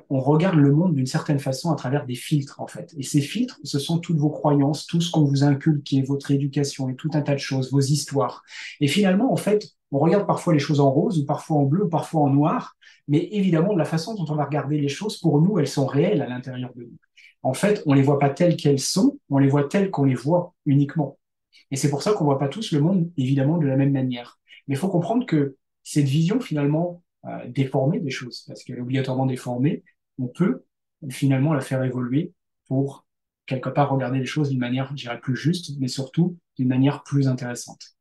on regarde le monde d'une certaine façon à travers des filtres, en fait. Et ces filtres, ce sont toutes vos croyances, tout ce qu'on vous inculque, qui est votre éducation et tout un tas de choses, vos histoires. Et finalement, en fait, on regarde parfois les choses en rose, ou parfois en bleu, ou parfois en noir, mais évidemment, de la façon dont on va regarder les choses, pour nous, elles sont réelles à l'intérieur de nous. En fait, on les voit pas telles qu'elles sont, on les voit telles qu'on les voit uniquement. Et c'est pour ça qu'on voit pas tous le monde, évidemment, de la même manière. Mais il faut comprendre que cette vision, finalement, déformée des choses, parce qu'elle est obligatoirement déformée, on peut finalement la faire évoluer pour, quelque part, regarder les choses d'une manière, je dirais, plus juste, mais surtout d'une manière plus intéressante.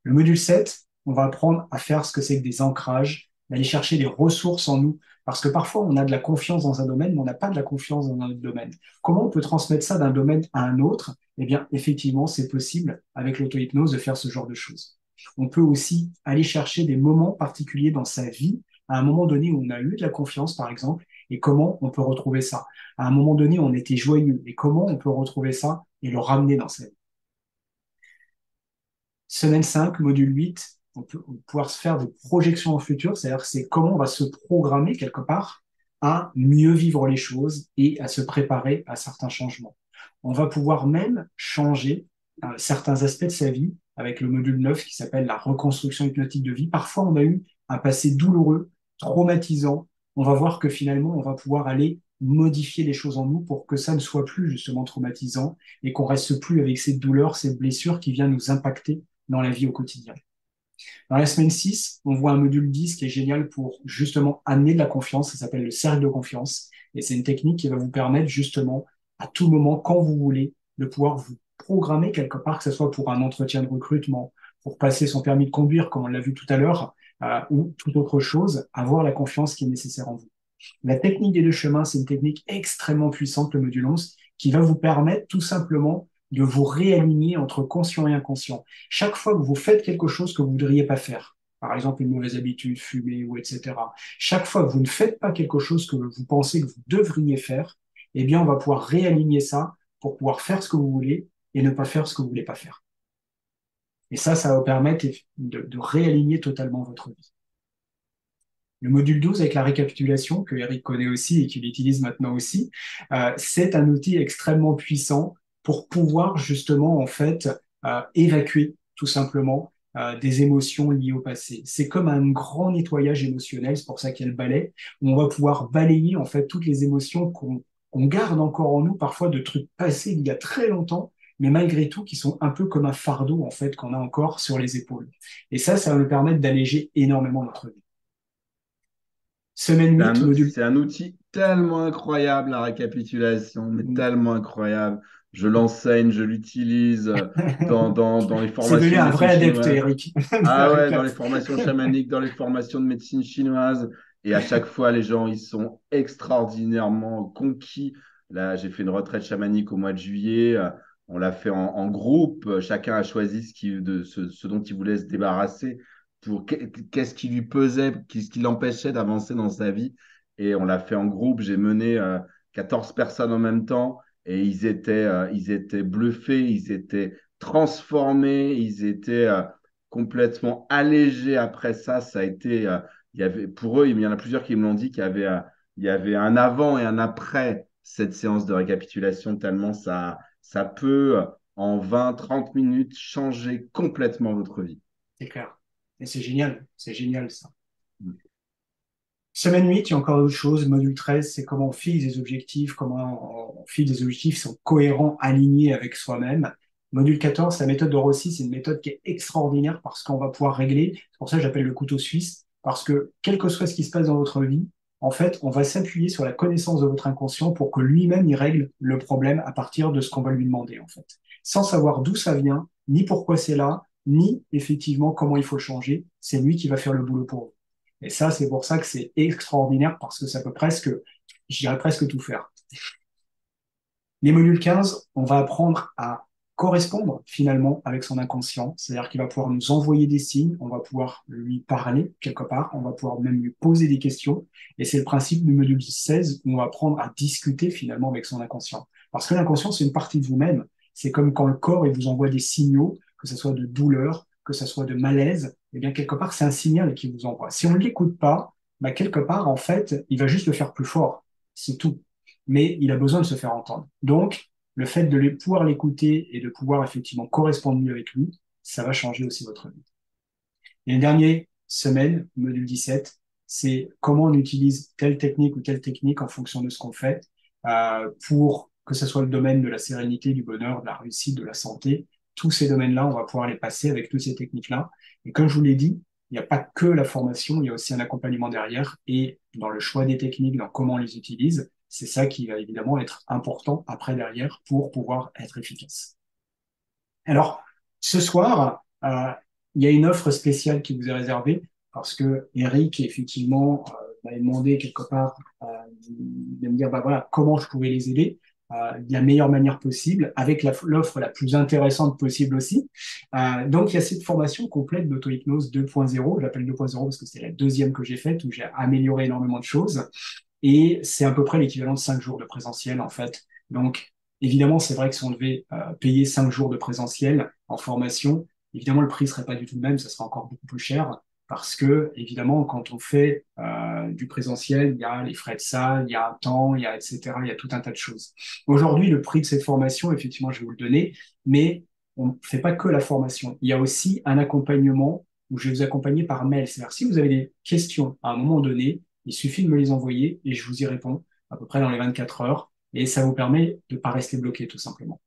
Le module 7, on va apprendre à faire ce que c'est que des ancrages, d'aller chercher des ressources en nous, parce que parfois on a de la confiance dans un domaine, mais on n'a pas de la confiance dans un autre domaine. Comment on peut transmettre ça d'un domaine à un autre? Eh bien, effectivement, c'est possible avec l'auto-hypnose de faire ce genre de choses. On peut aussi aller chercher des moments particuliers dans sa vie, à un moment donné où on a eu de la confiance, par exemple, et comment on peut retrouver ça. À un moment donné, on était joyeux, et comment on peut retrouver ça et le ramener dans sa vie. Semaine 5, module 8, on peut pouvoir se faire des projections au futur, c'est-à-dire que c'est comment on va se programmer quelque part à mieux vivre les choses et à se préparer à certains changements. On va pouvoir même changer certains aspects de sa vie avec le module 9 qui s'appelle la reconstruction hypnotique de vie. Parfois, on a eu un passé douloureux, traumatisant. On va voir que finalement, on va pouvoir aller modifier les choses en nous pour que ça ne soit plus justement traumatisant et qu'on reste plus avec cette douleur, cette blessure qui vient nous impacter dans la vie au quotidien. Dans la semaine 6, on voit un module 10 qui est génial pour justement amener de la confiance. Ça s'appelle le cercle de confiance. Et c'est une technique qui va vous permettre justement, à tout moment, quand vous voulez, de pouvoir vous programmer quelque part, que ce soit pour un entretien de recrutement, pour passer son permis de conduire, comme on l'a vu tout à l'heure, ou toute autre chose, avoir la confiance qui est nécessaire en vous. La technique des deux chemins, c'est une technique extrêmement puissante, le module 11, qui va vous permettre tout simplement de vous réaligner entre conscient et inconscient. Chaque fois que vous faites quelque chose que vous ne voudriez pas faire, par exemple une mauvaise habitude, fumer ou etc., chaque fois que vous ne faites pas quelque chose que vous pensez que vous devriez faire, eh bien, on va pouvoir réaligner ça pour pouvoir faire ce que vous voulez et ne pas faire ce que vous ne voulez pas faire. Et ça va vous permettre de réaligner totalement votre vie. Le module 12 avec la récapitulation, que Eric connaît aussi et qu'il utilise maintenant aussi, c'est un outil extrêmement puissant pour pouvoir justement en fait évacuer tout simplement des émotions liées au passé. C'est comme un grand nettoyage émotionnel, c'est pour ça qu'il y a le balai, où on va pouvoir balayer en fait toutes les émotions qu'on garde encore en nous, parfois de trucs passés il y a très longtemps, mais malgré tout qui sont un peu comme un fardeau en fait qu'on a encore sur les épaules. Et ça va nous permettre d'alléger énormément notre vie. Semaine 8, module. C'est un outil tellement incroyable, la récapitulation, mais tellement incroyable. Je l'enseigne, je l'utilise dans les C'est devenu formations de un vrai médecine adepte, chinoise. Eric. Ah ouais, dans les formations chamaniques, dans les formations de médecine chinoise. Et à chaque fois, les gens, ils sont extraordinairement conquis. Là, j'ai fait une retraite chamanique au mois de juillet. On l'a fait en groupe. Chacun a choisi ce dont il voulait se débarrasser qu'est-ce qui lui pesait, qu'est-ce qui l'empêchait d'avancer dans sa vie. Et on l'a fait en groupe. J'ai mené 14 personnes en même temps et ils étaient bluffés, ils étaient transformés, ils étaient complètement allégés après ça. Ça a été, il y avait, pour eux, il y en a plusieurs qui me l'ont dit il y avait un avant et un après cette séance de récapitulation, tellement ça peut, en 20-30 minutes, changer complètement votre vie. C'est clair. Et c'est génial ça. Semaine 8, il y a encore autre chose. Module 13, c'est comment on fixe des objectifs, comment on fixe des objectifs qui sont cohérents, alignés avec soi-même. Module 14, la méthode de Rossi, c'est une méthode qui est extraordinaire parce qu'on va pouvoir régler. C'est pour ça que j'appelle le couteau suisse, parce que quel que soit ce qui se passe dans votre vie, en fait, on va s'appuyer sur la connaissance de votre inconscient pour que lui-même, il règle le problème à partir de ce qu'on va lui demander, en fait. Sans savoir d'où ça vient, ni pourquoi c'est là, ni effectivement comment il faut le changer. C'est lui qui va faire le boulot pour vous. Et ça, c'est pour ça que c'est extraordinaire parce que ça peut presque, je dirais presque tout faire. Les modules 15, on va apprendre à correspondre finalement avec son inconscient, c'est-à-dire qu'il va pouvoir nous envoyer des signes, on va pouvoir lui parler quelque part, on va pouvoir même lui poser des questions, et c'est le principe du module 16 où on va apprendre à discuter finalement avec son inconscient. Parce que l'inconscient, c'est une partie de vous-même, c'est comme quand le corps il vous envoie des signaux, que ce soit de douleur, que ce soit de malaise, eh bien quelque part c'est un signal qui vous envoie. Si on ne l'écoute pas, bah, quelque part en fait, il va juste le faire plus fort, c'est tout. Mais il a besoin de se faire entendre. Donc, le fait de pouvoir l'écouter et de pouvoir effectivement correspondre mieux avec lui, ça va changer aussi votre vie. Et une dernière semaine, module 17, c'est comment on utilise telle technique ou telle technique en fonction de ce qu'on fait pour que ce soit le domaine de la sérénité, du bonheur, de la réussite, de la santé. Tous ces domaines-là, on va pouvoir les passer avec toutes ces techniques-là. Et comme je vous l'ai dit, il n'y a pas que la formation, il y a aussi un accompagnement derrière. Et dans le choix des techniques, dans comment on les utilise, c'est ça qui va évidemment être important après derrière pour pouvoir être efficace. Alors, ce soir, il y a une offre spéciale qui vous est réservée parce que Eric, effectivement, m'avait demandé quelque part de me dire bah, voilà, comment je pouvais les aider de la meilleure manière possible, avec l'offre la plus intéressante possible aussi. Donc, il y a cette formation complète d'auto-hypnose 2.0, j'appelle 2.0 parce que c'est la deuxième que j'ai faite où j'ai amélioré énormément de choses. Et c'est à peu près l'équivalent de 5 jours de présentiel, en fait. Donc, évidemment, c'est vrai que si on devait payer 5 jours de présentiel en formation, évidemment, le prix serait pas du tout le même, ça serait encore beaucoup plus cher. Parce que, évidemment, quand on fait du présentiel, il y a les frais de salle, il y a un temps, il y a etc., il y a tout un tas de choses. Aujourd'hui, le prix de cette formation, effectivement, je vais vous le donner, mais on ne fait pas que la formation. Il y a aussi un accompagnement où je vais vous accompagner par mail. C'est-à-dire, si vous avez des questions à un moment donné, il suffit de me les envoyer et je vous y réponds à peu près dans les 24 heures. Et ça vous permet de ne pas rester bloqué, tout simplement.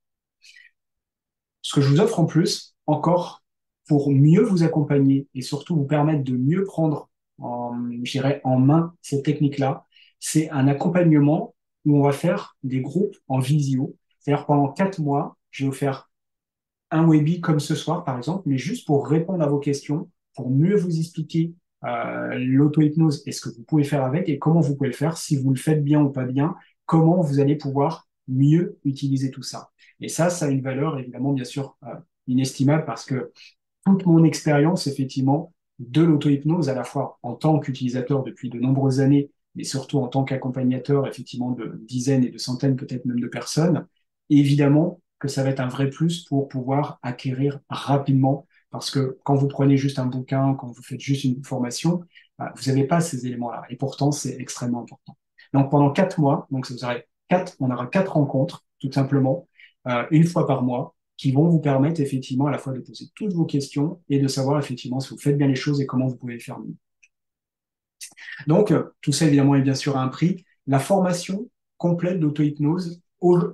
Ce que je vous offre en plus, encore, pour mieux vous accompagner et surtout vous permettre de mieux prendre, je dirais, en main cette technique-là, c'est un accompagnement où on va faire des groupes en visio. C'est-à-dire pendant 4 mois, je vais vous faire un webi comme ce soir, par exemple, mais juste pour répondre à vos questions, pour mieux vous expliquer l'auto-hypnose et ce que vous pouvez faire avec et comment vous pouvez le faire, si vous le faites bien ou pas bien, comment vous allez pouvoir mieux utiliser tout ça. Et ça a une valeur évidemment, bien sûr, inestimable parce que toute mon expérience, effectivement, de l'auto-hypnose, à la fois en tant qu'utilisateur depuis de nombreuses années, mais surtout en tant qu'accompagnateur, effectivement, de dizaines et de centaines, peut-être même de personnes, évidemment que ça va être un vrai plus pour pouvoir acquérir rapidement, parce que quand vous prenez juste un bouquin, quand vous faites juste une formation, vous n'avez pas ces éléments-là. Et pourtant, c'est extrêmement important. Donc, pendant 4 mois, donc on aura 4 rencontres, tout simplement, une fois par mois, qui vont vous permettre effectivement à la fois de poser toutes vos questions et de savoir effectivement si vous faites bien les choses et comment vous pouvez les faire mieux. Donc, tout ça évidemment est bien sûr à un prix. La formation complète d'auto-hypnose,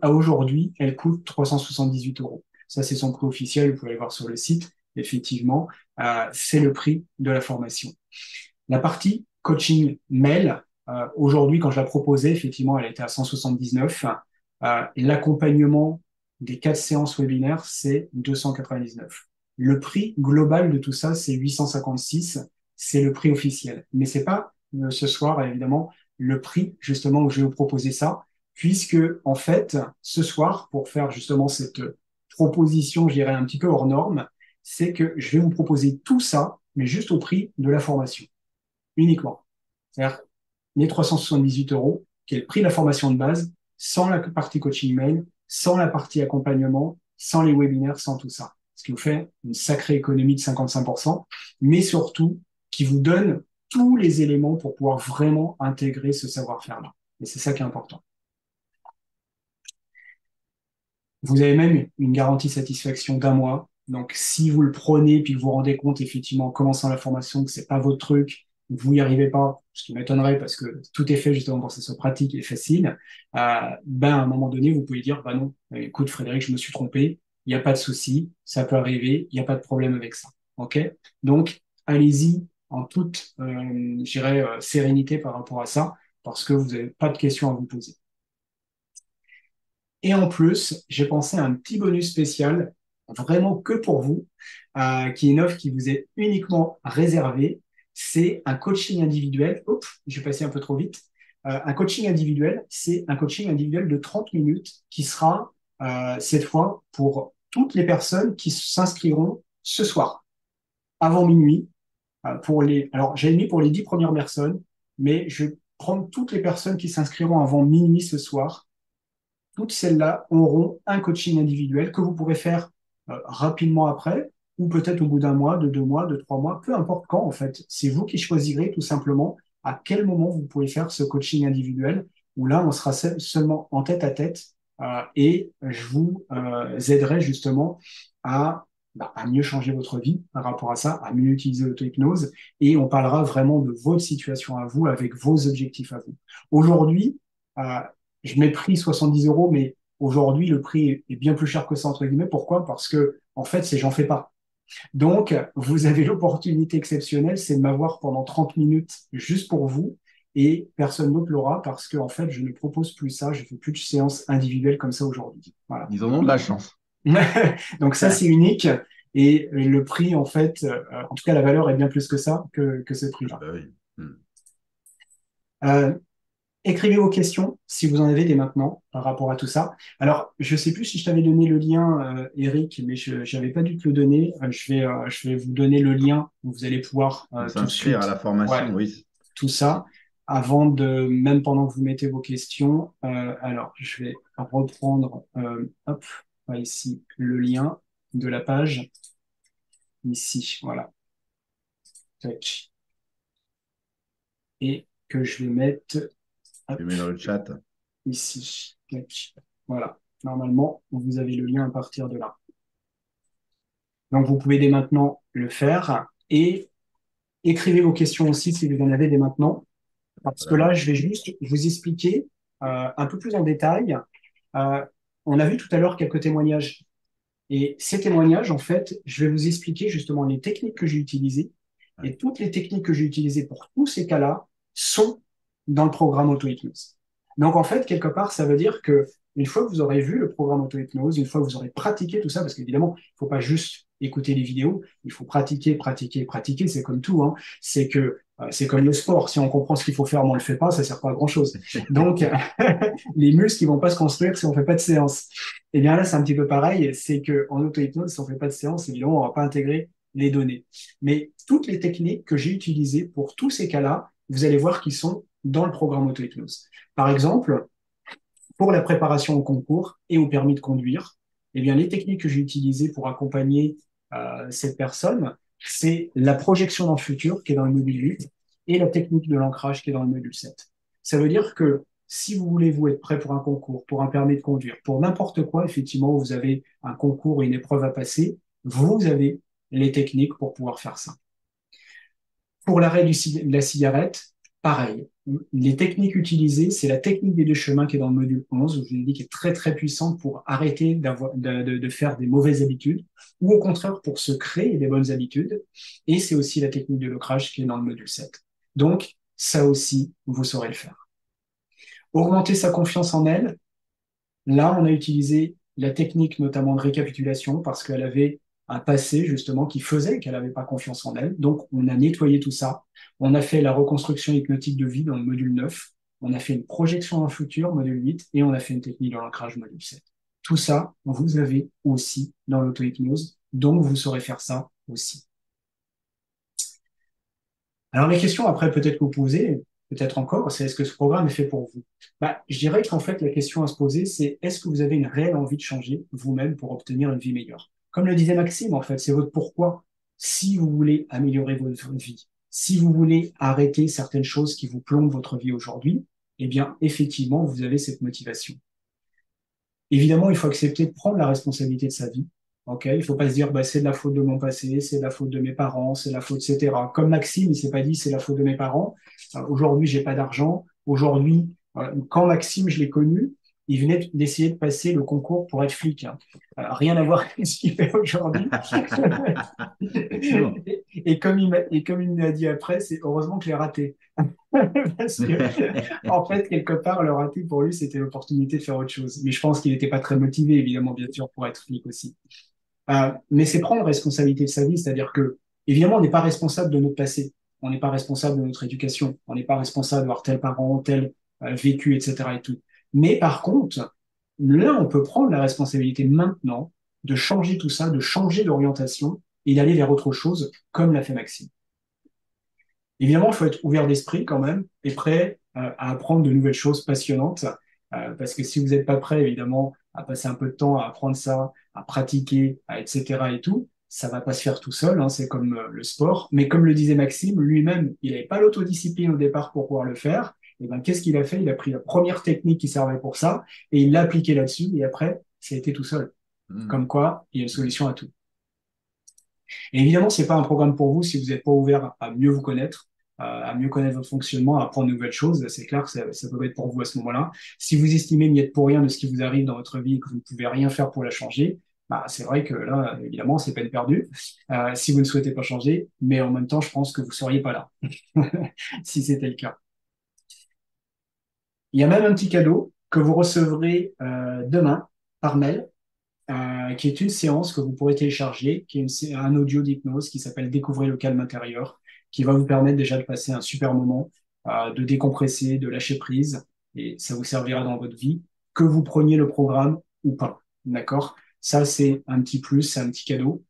à aujourd'hui, elle coûte 378 euros. Ça, c'est son prix officiel, vous pouvez aller voir sur le site. Effectivement, c'est le prix de la formation. La partie coaching mail, aujourd'hui, quand je la proposais, effectivement, elle était à 179. L'accompagnement des 4 séances webinaires, c'est 299. Le prix global de tout ça, c'est 856. C'est le prix officiel. Mais c'est pas ce soir, évidemment, le prix, justement, où je vais vous proposer ça, puisque, en fait, ce soir, pour faire justement cette proposition, je dirais, un petit peu hors norme, c'est que je vais vous proposer tout ça, mais juste au prix de la formation, uniquement. C'est-à-dire les 378 euros, qui est le prix de la formation de base, sans la partie coaching mail, sans la partie accompagnement, sans les webinaires, sans tout ça. Ce qui vous fait une sacrée économie de 55%, mais surtout qui vous donne tous les éléments pour pouvoir vraiment intégrer ce savoir-faire-là. Et c'est ça qui est important. Vous avez même une garantie satisfaction d'1 mois. Donc, si vous le prenez puis que vous vous rendez compte, effectivement, en commençant la formation, que c'est pas votre truc, vous n'y arrivez pas, ce qui m'étonnerait parce que tout est fait justement pour que ça soit pratique et facile, à un moment donné, vous pouvez dire, bah non, écoute, Frédéric, je me suis trompé, il n'y a pas de souci, ça peut arriver, il n'y a pas de problème avec ça. OK? Donc, allez-y en toute, je dirais, sérénité par rapport à ça, parce que vous n'avez pas de questions à vous poser. Et en plus, j'ai pensé à un petit bonus spécial, vraiment que pour vous, qui est une offre qui vous est uniquement réservée. C'est un coaching individuel. Oups, je vais passer un peu trop vite. Un coaching individuel, c'est un coaching individuel de 30 minutes qui sera cette fois pour toutes les personnes qui s'inscriront ce soir, avant minuit. Alors, j'ai mis pour les 10 premières personnes, mais je vais prendre toutes les personnes qui s'inscriront avant minuit ce soir. Toutes celles-là auront un coaching individuel que vous pourrez faire rapidement après, ou peut-être au bout d'1 mois, de 2 mois, de 3 mois, peu importe quand en fait. C'est vous qui choisirez tout simplement à quel moment vous pouvez faire ce coaching individuel, où là on sera seulement en tête à tête et je vous aiderai justement à mieux changer votre vie par rapport à ça, à mieux utiliser l'auto-hypnose, et on parlera vraiment de votre situation à vous, avec vos objectifs à vous. Aujourd'hui, je mets prix 70 euros, mais aujourd'hui, le prix est bien plus cher que ça, entre guillemets. Pourquoi? Parce que, en fait, c'est j'en fais pas. Donc, vous avez l'opportunité exceptionnelle, c'est de m'avoir pendant 30 minutes juste pour vous, et personne d'autre l'aura parce que, en fait, je ne propose plus ça, je fais plus de séances individuelles comme ça aujourd'hui. Voilà. Ils en ont de la chance. Donc ça, c'est unique. Et le prix, en fait, en tout cas, la valeur est bien plus que ça, que ce prix-là. Bah oui. Écrivez vos questions si vous en avez dès maintenant par rapport à tout ça. Alors, je ne sais plus si je t'avais donné le lien, Eric, mais je n'avais pas dû te le donner. Je vais vous donner le lien où vous allez pouvoir Pour tout de suite. s'inscrire à la formation, oui. Tout ça, même pendant que vous mettez vos questions. Alors, je vais reprendre, ici, le lien de la page. Ici, voilà. Tac. Et que je vais mettre... Je mets dans le chat. Ici. Voilà. Normalement, vous avez le lien à partir de là. Donc, vous pouvez dès maintenant le faire et écrivez vos questions aussi si vous en avez dès maintenant. Parce que là, je vais juste vous expliquer un peu plus en détail. On a vu tout à l'heure quelques témoignages Et ces témoignages, en fait, je vais vous expliquer justement les techniques que j'ai utilisées. Ouais. Et toutes les techniques que j'ai utilisées pour tous ces cas-là sont dans le programme auto-hypnose. Donc, en fait, quelque part, ça veut dire que une fois que vous aurez vu le programme auto-hypnose, une fois que vous aurez pratiqué tout ça, parce qu'évidemment, il ne faut pas juste écouter les vidéos, il faut pratiquer, pratiquer, pratiquer. C'est comme tout, hein. C'est comme le sport. Si on comprend ce qu'il faut faire, mais on ne le fait pas, ça ne sert pas à grand-chose. Donc, les muscles, ils vont pas se construire si on ne fait pas de séance. Et bien là, c'est un petit peu pareil. C'est qu'en auto-hypnose, si on ne fait pas de séance, évidemment, on ne va pas intégrer les données. Mais toutes les techniques que j'ai utilisées pour tous ces cas-là, vous allez voir qu'ils sont dans le programme auto-hypnose. Par exemple, pour la préparation au concours et au permis de conduire, eh bien, les techniques que j'ai utilisées pour accompagner cette personne, c'est la projection dans le futur, qui est dans le module 8, et la technique de l'ancrage, qui est dans le module 7. Ça veut dire que si vous voulez vous être prêt pour un concours, pour un permis de conduire, pour n'importe quoi, effectivement, vous avez un concours ou une épreuve à passer, vous avez les techniques pour pouvoir faire ça. Pour l'arrêt de la cigarette, pareil. Les techniques utilisées, c'est la technique des deux chemins qui est dans le module 11, où je vous ai dit, qui est très très puissante pour arrêter de faire des mauvaises habitudes, ou au contraire pour se créer des bonnes habitudes. Et c'est aussi la technique de l'ancrage qui est dans le module 7. Donc, ça aussi, vous saurez le faire. Augmenter sa confiance en elle, là, on a utilisé la technique notamment de récapitulation parce qu'elle avait un passé justement qui faisait qu'elle n'avait pas confiance en elle. Donc, on a nettoyé tout ça. On a fait la reconstruction hypnotique de vie dans le module 9. On a fait une projection dans le futur, module 8, et on a fait une technique de l'ancrage, module 7. Tout ça, vous avez aussi dans l'auto-hypnose, donc vous saurez faire ça aussi. Alors, les questions après peut-être que vous posez, peut-être encore, c'est est-ce que ce programme est fait pour vous? Je dirais qu'en fait, la question à se poser, c'est est-ce que vous avez une réelle envie de changer vous-même pour obtenir une vie meilleure? Comme le disait Maxime, en fait, c'est votre pourquoi. Si vous voulez améliorer votre vie, si vous voulez arrêter certaines choses qui vous plombent votre vie aujourd'hui, eh bien, effectivement, vous avez cette motivation. Évidemment, il faut accepter de prendre la responsabilité de sa vie. Ok, il faut pas se dire c'est de la faute de mon passé, c'est de la faute de mes parents, c'est de la faute, etc. Comme Maxime, il s'est pas dit c'est la faute de mes parents. Aujourd'hui, j'ai pas d'argent. Aujourd'hui, quand Maxime, je l'ai connu, il venait d'essayer de passer le concours pour être flic, hein. Rien à voir avec ce qu'il fait aujourd'hui. Et comme il m'a dit après, c'est heureusement que je l'ai raté. Parce que, en fait, quelque part, le raté pour lui, c'était l'opportunité de faire autre chose. Mais je pense qu'il n'était pas très motivé, évidemment, bien sûr, pour être flic aussi. Mais c'est prendre responsabilité de sa vie, c'est-à-dire que, évidemment, on n'est pas responsable de notre passé. On n'est pas responsable de notre éducation. On n'est pas responsable d'avoir tel parent, tel vécu, etc. et tout. Mais par contre, là, on peut prendre la responsabilité maintenant de changer tout ça, de changer d'orientation et d'aller vers autre chose, comme l'a fait Maxime. Évidemment, il faut être ouvert d'esprit quand même et prêt à apprendre de nouvelles choses passionnantes. Parce que si vous n'êtes pas prêt, évidemment, à passer un peu de temps à apprendre ça, à pratiquer, etc. et tout, ça va pas se faire tout seul, hein, c'est comme le sport. Mais comme le disait Maxime, lui-même, il n'avait pas l'autodiscipline au départ pour pouvoir le faire. Et ben, qu'est-ce qu'il a fait? Il a pris la première technique qui servait pour ça et il l'a appliquée là-dessus. Et après, ça a été tout seul. Comme quoi, il y a une solution à tout. Et évidemment, c'est pas un programme pour vous si vous n'êtes pas ouvert à mieux vous connaître, à mieux connaître votre fonctionnement, à apprendre de nouvelles choses. C'est clair que ça peut être pour vous à ce moment-là. Si vous estimez n'y être pour rien de ce qui vous arrive dans votre vie et que vous ne pouvez rien faire pour la changer, c'est vrai que là, évidemment, c'est peine perdue. Si vous ne souhaitez pas changer, mais en même temps, je pense que vous seriez pas là si c'était le cas. Il y a même un petit cadeau que vous recevrez demain par mail. Qui est une séance que vous pourrez télécharger, qui est un audio d'hypnose qui s'appelle Découvrez le calme intérieur, qui va vous permettre déjà de passer un super moment, de décompresser, de lâcher prise, et ça vous servira dans votre vie, que vous preniez le programme ou pas. D'accord? Ça, c'est un petit plus, c'est un petit cadeau.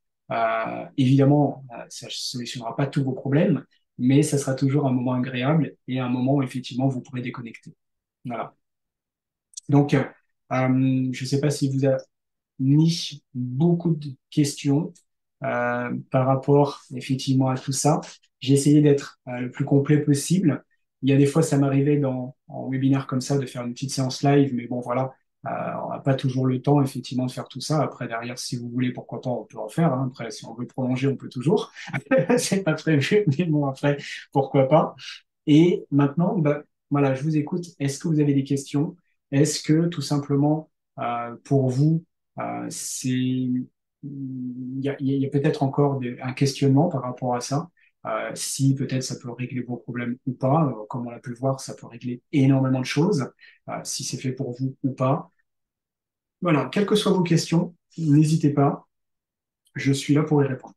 Évidemment, ça ne solutionnera pas tous vos problèmes, mais ça sera toujours un moment agréable et un moment où effectivement vous pourrez déconnecter. Voilà. Donc, je ne sais pas si vous avez mis beaucoup de questions par rapport effectivement à tout ça. J'ai essayé d'être le plus complet possible. Il y a des fois, ça m'arrivait en webinaire comme ça de faire une petite séance live, mais bon, voilà, on n'a pas toujours le temps effectivement de faire tout ça. Après, derrière, si vous voulez, pourquoi pas, on peut en faire, hein. Après, si on veut prolonger, on peut toujours. C'est pas prévu, mais bon, après, pourquoi pas. Et maintenant, voilà, je vous écoute. Est-ce que vous avez des questions? Est-ce que tout simplement, pour vous, c'est il y a peut-être encore un questionnement par rapport à ça. Si peut-être ça peut régler vos problèmes ou pas. Comme on l'a pu le voir, ça peut régler énormément de choses, si c'est fait pour vous ou pas. Voilà, quelles que soient vos questions, n'hésitez pas, je suis là pour y répondre.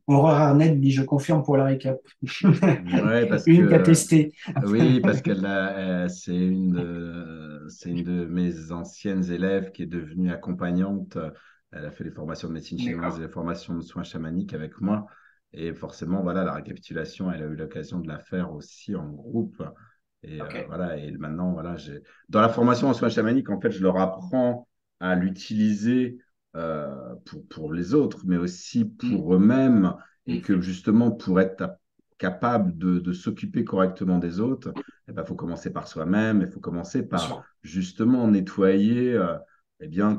Aurore Arnett dit je confirme pour la récap. Ouais, parce Une qu'a que testé. oui, parce c'est une de mes anciennes élèves qui est devenue accompagnante. Elle a fait les formations de médecine chinoise et D'accord. les formations de soins chamaniques avec moi. Et forcément, voilà, la récapitulation, elle a eu l'occasion de la faire aussi en groupe. Et Ok. voilà, et maintenant, voilà, dans la formation en soins chamaniques, en fait, je leur apprends à l'utiliser pour les autres, mais aussi Mm, pour eux-mêmes. Et mm, que justement, pour être capable de s'occuper correctement des autres, il faut commencer par soi-même, il faut commencer bien par sûr. justement nettoyer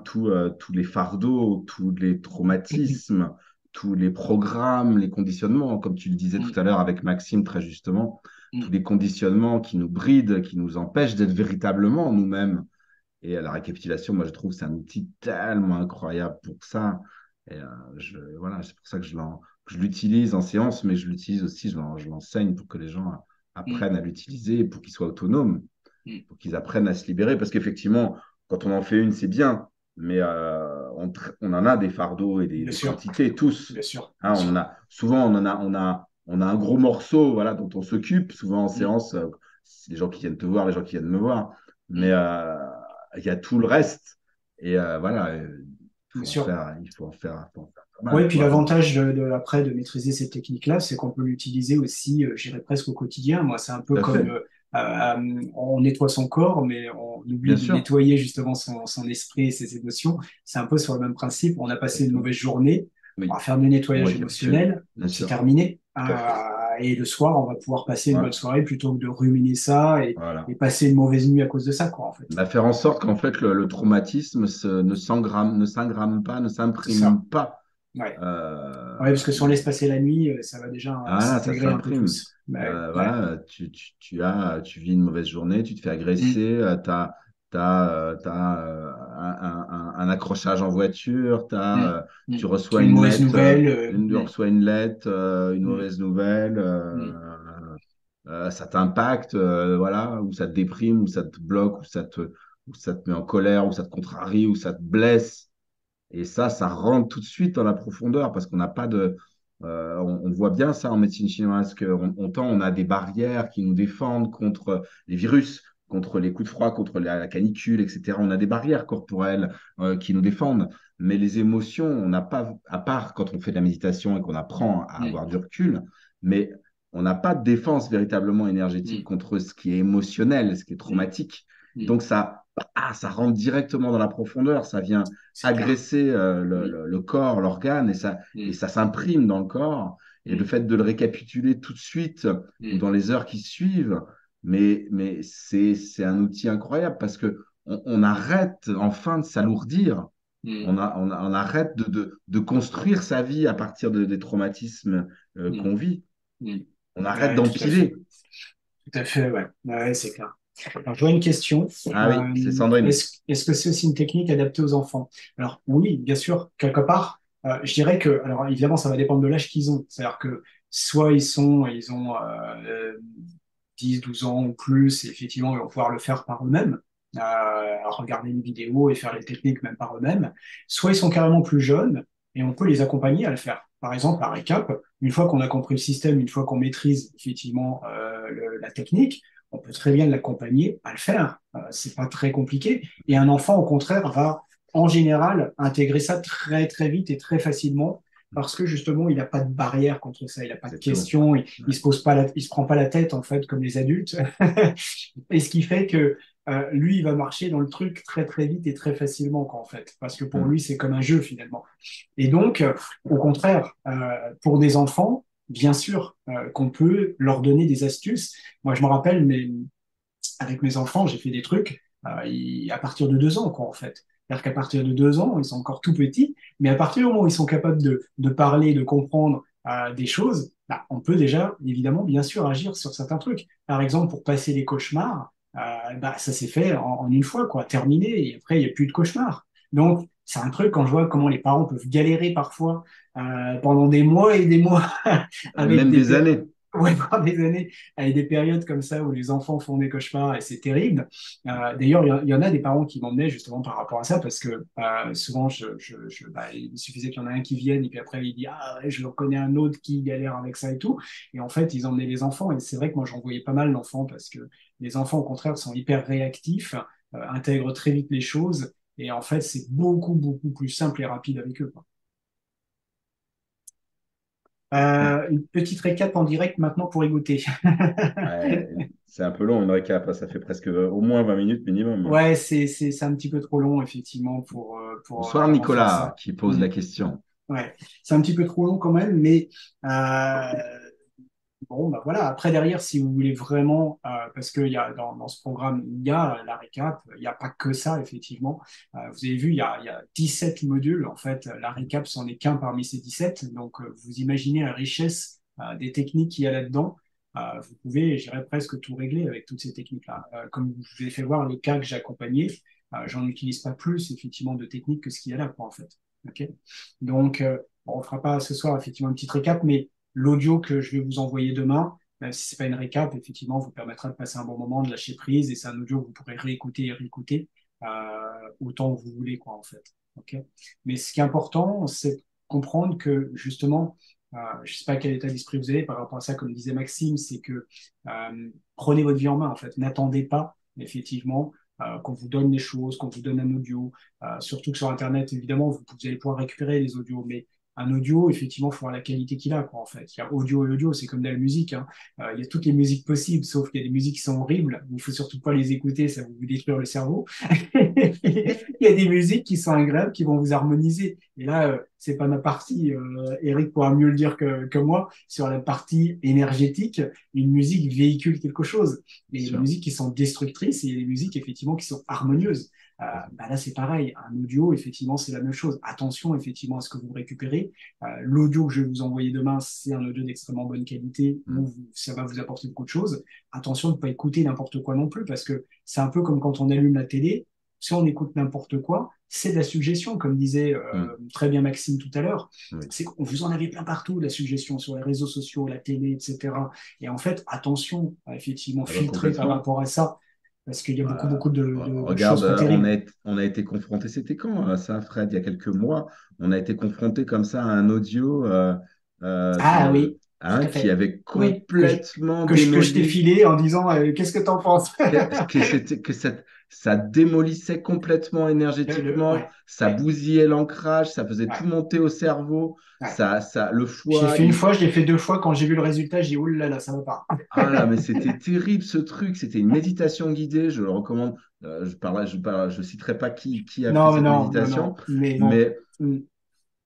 tous les fardeaux, tous les traumatismes, tous les programmes, les conditionnements, comme tu le disais Mm, tout à l'heure avec Maxime très justement, tous mm, les conditionnements qui nous brident, qui nous empêchent d'être véritablement nous-mêmes. Et la récapitulation, moi, je trouve que c'est un outil tellement incroyable pour ça. Et voilà, c'est pour ça que que je l'utilise en séance, mais je l'utilise aussi, je l'enseigne pour que les gens mm, apprennent à l'utiliser, pour qu'ils soient autonomes, mm. pour qu'ils apprennent à se libérer. Parce qu'effectivement, quand on en fait une, c'est bien, mais on en a des fardeaux et Bien des sûr, quantités, tous. bien sûr, bien Hein, sûr. souvent, on a un gros morceau voilà, dont on s'occupe, souvent en Mm, séance, c'est les gens qui viennent te voir, les gens qui viennent me voir. Mais mm, il y a tout le reste. Et voilà, bien sûr. faut en faire pas mal, Oui, puis quoi. l'avantage après de maîtriser cette technique-là, c'est qu'on peut l'utiliser aussi, j'irais presque au quotidien. Moi, c'est un peu Tout à comme fait. on nettoie son corps, mais on oublie Bien de sûr. nettoyer justement son esprit et ses émotions. C'est un peu sur le même principe. On a passé une Exactement. mauvaise journée, on va Oui. faire le On nettoyage récapitule. émotionnel, Bien c'est sûr. terminé. Tout à fait. Et le soir, on va pouvoir passer une Ouais. bonne soirée plutôt que de ruminer ça Voilà. et passer une mauvaise nuit à cause de ça, quoi, en fait. Faire en sorte qu'en fait, le traumatisme ne s'engramme pas, ne C'est ça. s'imprime pas. Ouais. Ouais, parce que si on laisse Mais passer la nuit, ça va déjà voilà, ça s'intégrer un peu s'imprime. plus. Bah ouais, ouais. Voilà, tu vis une mauvaise journée, tu te fais Mm, agresser, un accrochage en voiture, mm, mm. tu reçois Une une mauvaise lettre, nouvelle. tu reçois une lettre, une Mm, mauvaise nouvelle, mm, ça t'impacte, voilà, ou ça te déprime, ou ça te bloque, ou ça te met en colère, ou ça te contrarie, ou ça te blesse. Et ça rentre tout de suite dans la profondeur parce qu'on n'a pas de. On voit bien ça en médecine chinoise, on a des barrières qui nous défendent contre les virus, contre les coups de froid, contre la canicule, etc. On a des barrières corporelles qui nous défendent. Mais les émotions, on n'a pas, à part quand on fait de la méditation et qu'on apprend à mm, avoir du recul, mais on n'a pas de défense véritablement énergétique mm, contre ce qui est émotionnel, ce qui est mm, traumatique. mm. Donc ça rentre directement dans la profondeur, ça vient C'est clair. agresser Mm, le corps, l'organe, et mm, ça s'imprime dans le corps. Et le mm, fait de le récapituler tout de suite ou mm, dans les heures qui suivent, mais c'est un outil incroyable parce que on arrête enfin de s'alourdir. mm, On arrête de construire sa vie à partir des traumatismes mm, qu'on vit. mm. On arrête Ouais, tout à fait. d'empiler. Tout à fait, ouais. Ouais, c'est clair. Alors, je vois une question. Ah oui, c'est Sandrine. Est-ce que c'est aussi une technique adaptée aux enfants? Alors, oui, bien sûr, quelque part. Je dirais que, alors évidemment, ça va dépendre de l'âge qu'ils ont. C'est-à-dire que soit ils ont 10, 12 ans ou plus, et effectivement, ils vont pouvoir le faire par eux-mêmes, regarder une vidéo et faire les techniques même par eux-mêmes. Soit ils sont carrément plus jeunes et on peut les accompagner à le faire. Par exemple, par récap, une fois qu'on a compris le système, une fois qu'on maîtrise effectivement la technique, on peut très bien l'accompagner à le faire. C'est pas très compliqué. Et un enfant, au contraire, va en général intégrer ça très très vite et très facilement parce que justement, il n'a pas de barrière contre ça, il n'a pas de Exactement. questions, Ouais. il se prend pas la tête en fait comme les adultes. Et ce qui fait que lui, il va marcher dans le truc très très vite et très facilement, quoi, en fait, parce que pour Mm. lui, c'est comme un jeu finalement. Et donc, au contraire, pour des enfants, bien sûr qu'on peut leur donner des astuces. Moi, je me rappelle, mais avec mes enfants, j'ai fait des trucs à partir de 2 ans, quoi, en fait. C'est-à-dire qu'à partir de 2 ans, ils sont encore tout petits, mais à partir du moment où ils sont capables de parler, de comprendre des choses, bah, on peut déjà, évidemment, bien sûr, agir sur certains trucs. Par exemple, pour passer les cauchemars, ça s'est fait en une fois, quoi, terminé. Et après, il n'y a plus de cauchemar. Donc, c'est un truc, quand je vois comment les parents peuvent galérer parfois pendant des mois et des mois avec Même des années. ouais, pendant des années, avec des périodes comme ça où les enfants font des cauchemars et c'est terrible. D'ailleurs, il y en a des parents qui m'emmenaient justement par rapport à ça parce que souvent, il suffisait qu'il y en ait un qui vienne et puis après, il dit, ah, ouais, je connais un autre qui galère avec ça et tout. Et en fait, ils emmenaient les enfants et c'est vrai que moi, j'en voyais pas mal d'enfants parce que les enfants, au contraire, sont hyper réactifs, intègrent très vite les choses et en fait, c'est beaucoup, beaucoup plus simple et rapide avec eux, quoi. Une petite récap en direct maintenant pour y goûter. Ouais, c'est un peu long, une récap, hein. Ça fait presque au moins 20 minutes minimum, hein. Ouais, c'est un petit peu trop long, effectivement, pour Bonsoir vraiment faire Nicolas, ça. qui pose Mm. la question. Ouais, c'est un petit peu trop long quand même, mais bon, bah voilà. Après, derrière, si vous voulez vraiment, parce qu'il y a dans ce programme, il y a la récap, il n'y a pas que ça, effectivement. Vous avez vu, il y a 17 modules. En fait, la récap, c'en est qu'un parmi ces 17. Donc, vous imaginez la richesse des techniques qu'il y a là-dedans. Vous pouvez, je dirais, presque tout régler avec toutes ces techniques-là. Comme je vous ai fait voir le cas que j'ai accompagné, j'en utilise pas plus, effectivement, de techniques que ce qu'il y a là, quoi, en fait. OK? Donc, bon, on ne fera pas ce soir, effectivement, une petite récap, mais l'audio que je vais vous envoyer demain, même si ce n'est pas une récap, effectivement, vous permettra de passer un bon moment, de lâcher prise, et c'est un audio que vous pourrez réécouter et réécouter autant que vous voulez, quoi, en fait. Okay. Mais ce qui est important, c'est de comprendre que, justement, je ne sais pas quel état d'esprit vous avez par rapport à ça, comme disait Maxime, c'est que prenez votre vie en main, en fait. N'attendez pas, effectivement, qu'on vous donne les choses, qu'on vous donne un audio. Surtout que sur Internet, évidemment, vous allez pouvoir récupérer les audios, mais un audio, effectivement, il faut voir la qualité qu'il a, quoi, en fait. Il y a audio et audio, c'est comme de la musique, hein. Il y a toutes les musiques possibles, sauf qu'il y a des musiques qui sont horribles. Il ne faut surtout pas les écouter, ça va vous détruire le cerveau. Il y a des musiques qui sont agréables, qui vont vous harmoniser. Et là, c'est pas ma partie, Eric pourra mieux le dire que moi, sur la partie énergétique, une musique véhicule quelque chose. Et il y a des Sûr. musiques qui sont destructrices et il y a des musiques, effectivement, qui sont harmonieuses. Là, c'est pareil. Un audio, effectivement, c'est la même chose. Attention, effectivement, à ce que vous récupérez. L'audio que je vais vous envoyer demain, c'est un audio d'extrêmement bonne qualité où ça va vous apporter beaucoup de choses. Attention de ne pas écouter n'importe quoi non plus, parce que c'est un peu comme quand on allume la télé. Si on écoute n'importe quoi, c'est de la suggestion, comme disait très bien Maxime tout à l'heure. Oui. C'est qu'on vous en avez plein partout, de la suggestion sur les réseaux sociaux, la télé, etc. Et en fait, attention à effectivement Ah bah, filtrer par complètement. rapport à ça, parce qu'il y a beaucoup de Regarde, choses pas terribles. on a été confronté, c'était quand ça, Fred, il y a quelques mois, on a été confronté comme ça à un audio Ah oui, tout à qui fait. avait Oui, complètement que je t'ai démoli, filé en disant qu'est-ce que t'en penses? ça démolissait complètement énergétiquement, Ouais, ça ouais, bousillait l'ancrage, ça faisait tout ouais, monter au cerveau, ouais. le Je l'ai foie, fait une fois, je l'ai fait deux fois. Quand j'ai vu le résultat, j'ai dit, oh là là, ça va pas. ah là, mais c'était terrible ce truc. C'était une méditation guidée. Je le recommande. Je citerai pas qui a fait Non, mais cette non, non, méditation, non. Mais bon. mais Mm.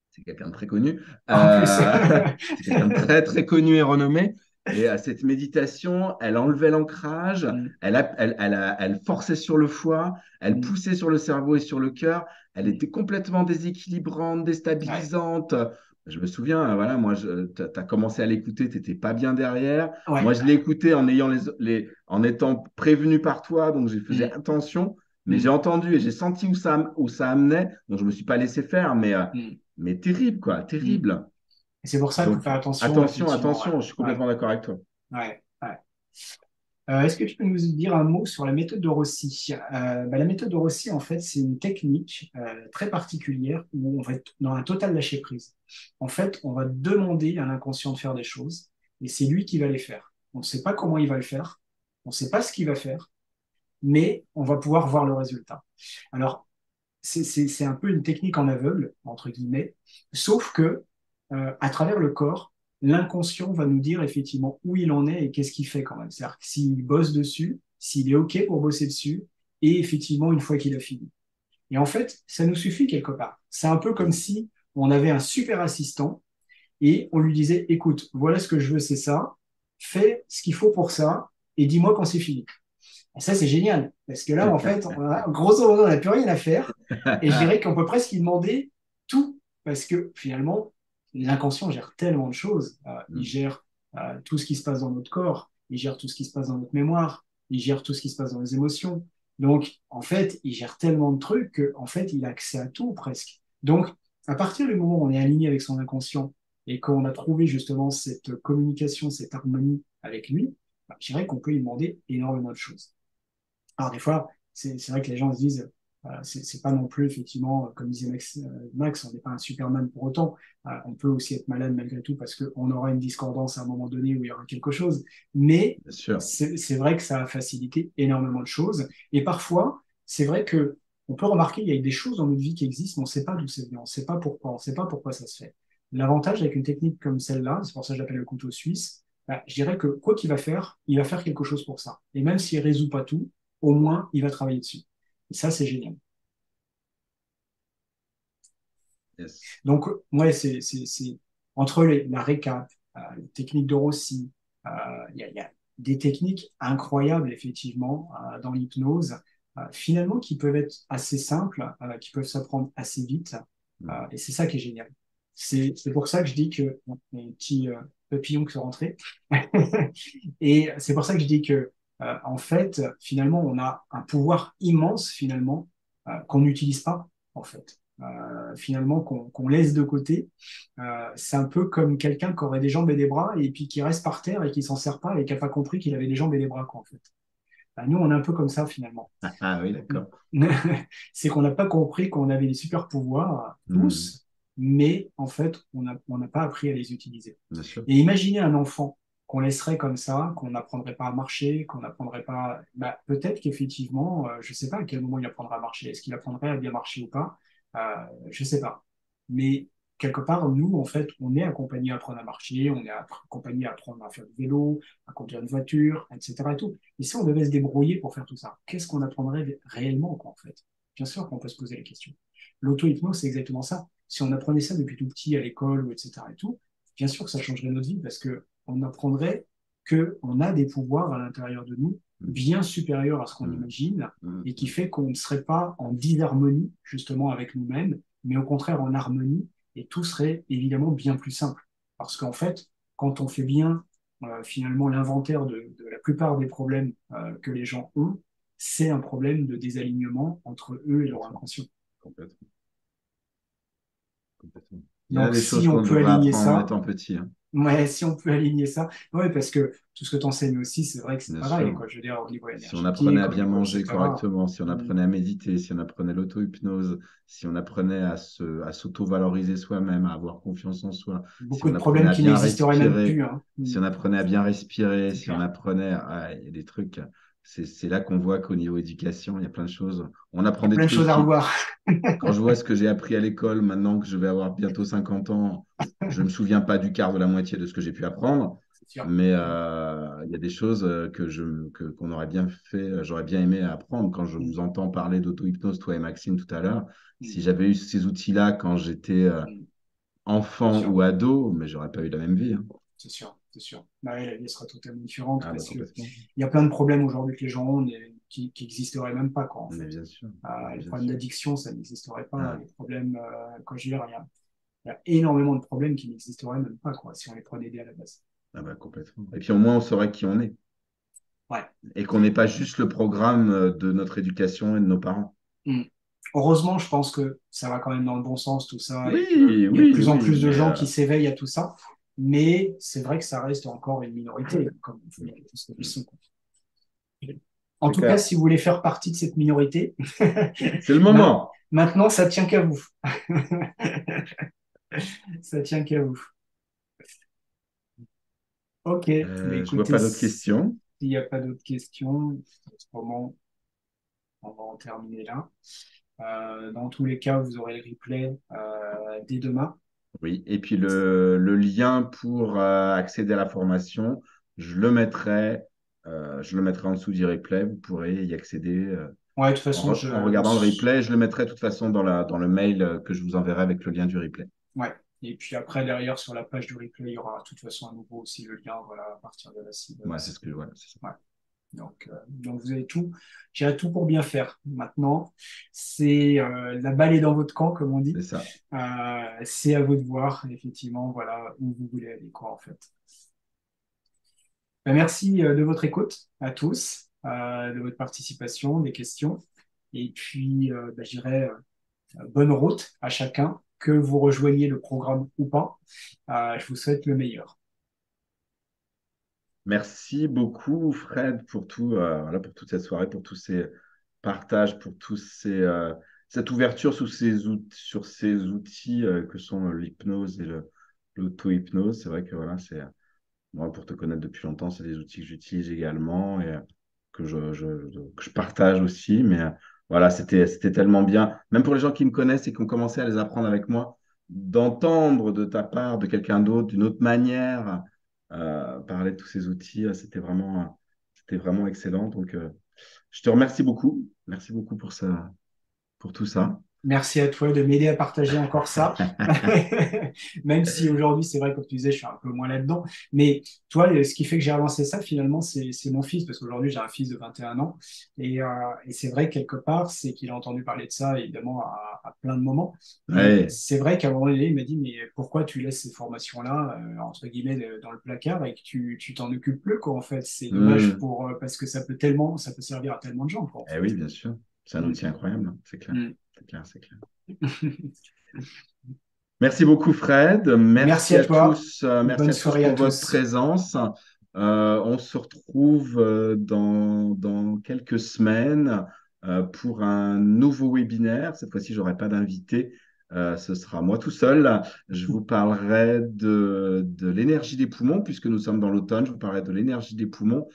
c'est quelqu'un de très connu. En plus. Euh, c'est quelqu'un de très très connu et renommé. Et cette méditation, elle enlevait l'ancrage, Mm, elle forçait sur le foie, elle mm, poussait sur le cerveau et sur le cœur. Elle mm. était complètement déséquilibrante, Ouais, déstabilisante. Je me souviens, voilà, moi, tu as commencé à l'écouter, tu n'étais pas bien derrière. Moi, ouais. je l'ai écouté en ayant en étant prévenu par toi, donc j'ai faisais Mm, attention, mais j'ai mm, entendu et j'ai senti où ça amenait, donc je ne me suis pas laissé faire, mm, mais terrible, quoi, mm. terrible. Et c'est pour ça qu'il faut Donc, faire attention, attention, effectivement. Ouais, attention, je suis ouais, complètement d'accord avec toi. ouais, ouais. Est-ce que tu peux nous dire un mot sur la méthode de Rossi? La méthode de Rossi, en fait, c'est une technique très particulière où on va être dans un total lâcher-prise. En fait, on va demander à l'inconscient de faire des choses et c'est lui qui va les faire. On ne sait pas comment il va le faire, on ne sait pas ce qu'il va faire, mais on va pouvoir voir le résultat. Alors, c'est un peu une technique en aveugle, entre guillemets, sauf que à travers le corps, l'inconscient va nous dire effectivement où il en est et qu'est-ce qu'il fait quand même. C'est-à-dire que s'il bosse dessus, s'il est OK pour bosser dessus, et effectivement une fois qu'il a fini. Et en fait, ça nous suffit quelque part. C'est un peu comme si on avait un super assistant et on lui disait, écoute, voilà ce que je veux, c'est ça, fais ce qu'il faut pour ça, et dis-moi quand c'est fini. Et ça, c'est génial, parce que là, en fait, grosso modo, on n'a plus rien à faire. Et je dirais qu'on peut presque lui demander tout, parce que finalement, l'inconscient gère tellement de choses. Il gère tout ce qui se passe dans notre corps, il gère tout ce qui se passe dans notre mémoire, il gère tout ce qui se passe dans les émotions. Donc, en fait, il gère tellement de trucs qu'en fait, il a accès à tout presque. Donc, à partir du moment où on est aligné avec son inconscient et qu'on a trouvé justement cette communication, cette harmonie avec lui, bah, je dirais qu'on peut lui demander énormément de choses. Alors des fois, c'est vrai que les gens se disent, c'est pas non plus effectivement, comme disait Max, on n'est pas un Superman pour autant. On peut aussi être malade malgré tout parce qu'on aura une discordance à un moment donné où il y aura quelque chose. Mais Bien sûr. c'est vrai que ça a facilité énormément de choses. Et parfois, c'est vrai que on peut remarquer qu'il y a des choses dans notre vie qui existent, mais on ne sait pas d'où c'est venu, on ne sait pas pourquoi, on ne sait pas pourquoi ça se fait. L'avantage avec une technique comme celle-là, c'est pour ça que j'appelle le couteau suisse, bah, je dirais que quoi qu'il va faire, il va faire quelque chose pour ça. Et même s'il ne résout pas tout, au moins, il va travailler dessus. Et ça, c'est génial. Yes. Donc, ouais, entre la récap, les techniques de Rossi, il y a des techniques incroyables, effectivement, dans l'hypnose, finalement, qui peuvent être assez simples, qui peuvent s'apprendre assez vite. Et c'est ça qui est génial. C'est pour ça que je dis que, bon, il y a un petit papillon qui est rentré. Et c'est pour ça que je dis que, en fait, finalement, on a un pouvoir immense, finalement, qu'on n'utilise pas, en fait. Finalement, qu'on laisse de côté. C'est un peu comme quelqu'un qui aurait des jambes et des bras et puis qui reste par terre et qui s'en sert pas et qui n'a pas compris qu'il avait des jambes et des bras, quoi, en fait. Nous, on est un peu comme ça, finalement. Ah oui, d'accord. C'est qu'on n'a pas compris qu'on avait des super pouvoirs, tous, mais en fait, on n'a pas appris à les utiliser. Bien sûr. Et imaginez un enfant qu'on laisserait comme ça, qu'on n'apprendrait pas à marcher, qu'on n'apprendrait pas. Bah, peut-être qu'effectivement, je ne sais pas à quel moment il apprendra à marcher. Est-ce qu'il apprendrait à bien marcher ou pas? Je ne sais pas. Mais quelque part, nous, en fait, on est accompagné à apprendre à marcher, on est accompagné à apprendre à faire du vélo, à conduire une voiture, etc. Et tout. Et si on devait se débrouiller pour faire tout ça, qu'est-ce qu'on apprendrait réellement, quoi, en fait? Bien sûr qu'on peut se poser la question. L'auto-hypnose, c'est exactement ça. Si on apprenait ça depuis tout petit à l'école, ou etc. et tout, bien sûr que ça changerait notre vie parce que on apprendrait qu'on a des pouvoirs à l'intérieur de nous bien supérieurs à ce qu'on imagine et qui fait qu'on ne serait pas en disharmonie justement avec nous-mêmes, mais au contraire en harmonie et tout serait évidemment bien plus simple. Parce qu'en fait, quand on fait bien finalement l'inventaire de la plupart des problèmes que les gens ont, c'est un problème de désalignement entre eux et leur inconscient. Complètement. Complètement. Il y a Donc, des choses si on qu'on peut devrait aligner apprendre en ça, étant petit. Hein. ouais, si on peut aligner ça, ouais, parce que tout ce que tu enseignes aussi, c'est vrai que c'est Bien pareil, sûr. quoi. Je veux dire, au niveau Si on apprenait énergétique, à au bien niveau, manger etc. correctement, si on Mm. apprenait à méditer, si on apprenait l'auto-hypnose, si on apprenait à s'auto-valoriser soi-même, à avoir confiance en soi, si Beaucoup on de apprenait problèmes à qui bien n'existeraient même respirer, plus, hein. si Mm. on apprenait à bien respirer, C'est si on clair. apprenait il y a des trucs, c'est là qu'on voit qu'au niveau éducation, il y a plein de choses. On Il apprend y a des plein de trucs choses à qui, revoir. quand je vois ce que j'ai appris à l'école, maintenant que je vais avoir bientôt 50 ans, je ne me souviens pas du quart de la moitié de ce que j'ai pu apprendre. C'est sûr. Mais il y a des choses qu'on aurait bien fait, j'aurais bien aimé apprendre. Quand je Mm. vous entends parler d'auto-hypnose, toi et Maxime tout à l'heure, Mm. si j'avais eu ces outils-là quand j'étais Mm. Bien enfant sûr. ou ado, mais j'aurais pas eu la même vie. Hein. C'est sûr, c'est sûr. Bah ouais, la vie sera totalement différente Ah bah parce que complètement. il y a plein de problèmes aujourd'hui que les gens ont qui n'existeraient même pas, quoi, en Mais fait. bien sûr, Les bien problèmes sûr. d'addiction, ça n'existerait pas. Ah, Les problèmes, quand je veux dire, il y a énormément de problèmes qui n'existeraient même pas, quoi, si on les prenait dès à la base. ah bah complètement. Et puis au moins on saurait qui on est Ouais. et qu'on n'est pas juste le programme de notre éducation et de nos parents. Mm. Heureusement, je pense que ça va quand même dans le bon sens, tout ça, et qu'il Oui, y a de oui, plus en oui, plus de mais gens qui s'éveillent à tout ça. Mais c'est vrai que ça reste encore une minorité, comme tous les sont. En c'est tout cas, clair. si vous voulez faire partie de cette minorité, C'est le ma- moment. maintenant, ça tient qu'à vous. Ça tient qu'à vous. Ok, mais Je vois écoutez, pas d'autres s'il questions. n'y a pas d'autres questions, en ce moment, on va en terminer là. Dans tous les cas, vous aurez le replay dès demain. Oui, et puis le lien pour accéder à la formation, je le mettrai en dessous du replay. Vous pourrez y accéder Ouais, de toute en, façon, en regardant le replay. Je le mettrai de toute façon dans le mail que je vous enverrai avec le lien du replay. ouais. Et puis après, derrière, sur la page du replay, il y aura de toute façon à nouveau aussi le lien, voilà, à partir de la cible. Ouais, c'est ce que voilà, c'est ça. Ouais. Donc vous avez tout. J'ai tout pour bien faire. Maintenant, c'est la balle est dans votre camp, comme on dit. C'est ça. C'est à vous de voir, effectivement, voilà, où vous voulez aller, quoi, en fait. Ben, merci de votre écoute à tous. de votre participation, des questions. Et puis, je dirais, bonne route à chacun, que vous rejoigniez le programme ou pas. Je vous souhaite le meilleur. Merci beaucoup, Fred, pour tout, voilà, pour toute cette soirée, pour tous ces partages, pour cette ouverture sur ces outils que sont l'hypnose et l'auto-hypnose. C'est vrai que voilà, moi, pour te connaître depuis longtemps, c'est des outils que j'utilise également et que je partage aussi. Mais voilà, c'était tellement bien, même pour les gens qui me connaissent et qui ont commencé à les apprendre avec moi, d'entendre de ta part, de quelqu'un d'autre, d'une autre manière, parler de tous ces outils, c'était vraiment excellent. Donc, je te remercie beaucoup. Merci beaucoup pour tout ça. Merci à toi de m'aider à partager encore ça. Même si aujourd'hui, c'est vrai, comme tu disais, je suis un peu moins là-dedans. Mais toi, ce qui fait que j'ai avancé ça, finalement, c'est mon fils, parce qu'aujourd'hui, j'ai un fils de 21 ans. Et c'est vrai, quelque part, c'est qu'il a entendu parler de ça, évidemment, à plein de moments. Et Ouais. c'est vrai qu'à un moment donné, il m'a dit, mais pourquoi tu laisses ces formations-là, entre guillemets, dans le placard et que tu t'en occupes plus, quoi, en fait. C'est dommage Hmm. parce que ça peut servir à tellement de gens, quoi, en Eh fait. oui, bien sûr. C'est un Mm. outil incroyable, hein, c'est clair. Mm. C'est clair, c'est clair. Merci beaucoup, Fred. Merci Merci à à toi. tous. Merci Bonne à tous soirée à pour votre tous. présence. On se retrouve dans quelques semaines pour un nouveau webinaire. Cette fois-ci, je n'aurai pas d'invité. Ce sera moi tout seul. Je vous parlerai de l'énergie des poumons, puisque nous sommes dans l'automne. Je vous parlerai de l'énergie des poumons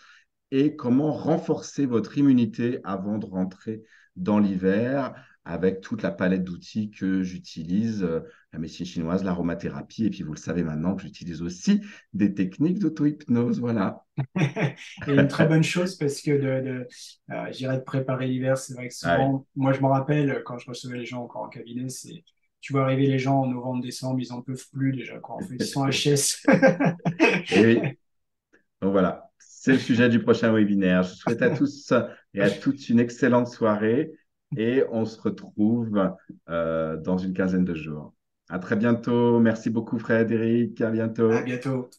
et comment renforcer votre immunité avant de rentrer dans l'hiver avec toute la palette d'outils que j'utilise, la médecine chinoise, l'aromathérapie, et puis vous le savez maintenant que j'utilise aussi des techniques d'auto-hypnose. Voilà. Et une très bonne chose parce que je dirais de préparer l'hiver, c'est vrai que Ouais. souvent, moi je me rappelle quand je recevais les gens encore en cabinet, tu vois arriver les gens en novembre, décembre, ils en peuvent plus déjà quoi. En fait, ils sont HS. Et oui, donc voilà, c'est le sujet du prochain webinaire. Je souhaite à tous et à toutes une excellente soirée et on se retrouve dans une quinzaine de jours. À très bientôt. Merci beaucoup, Frédéric. À À bientôt. bientôt.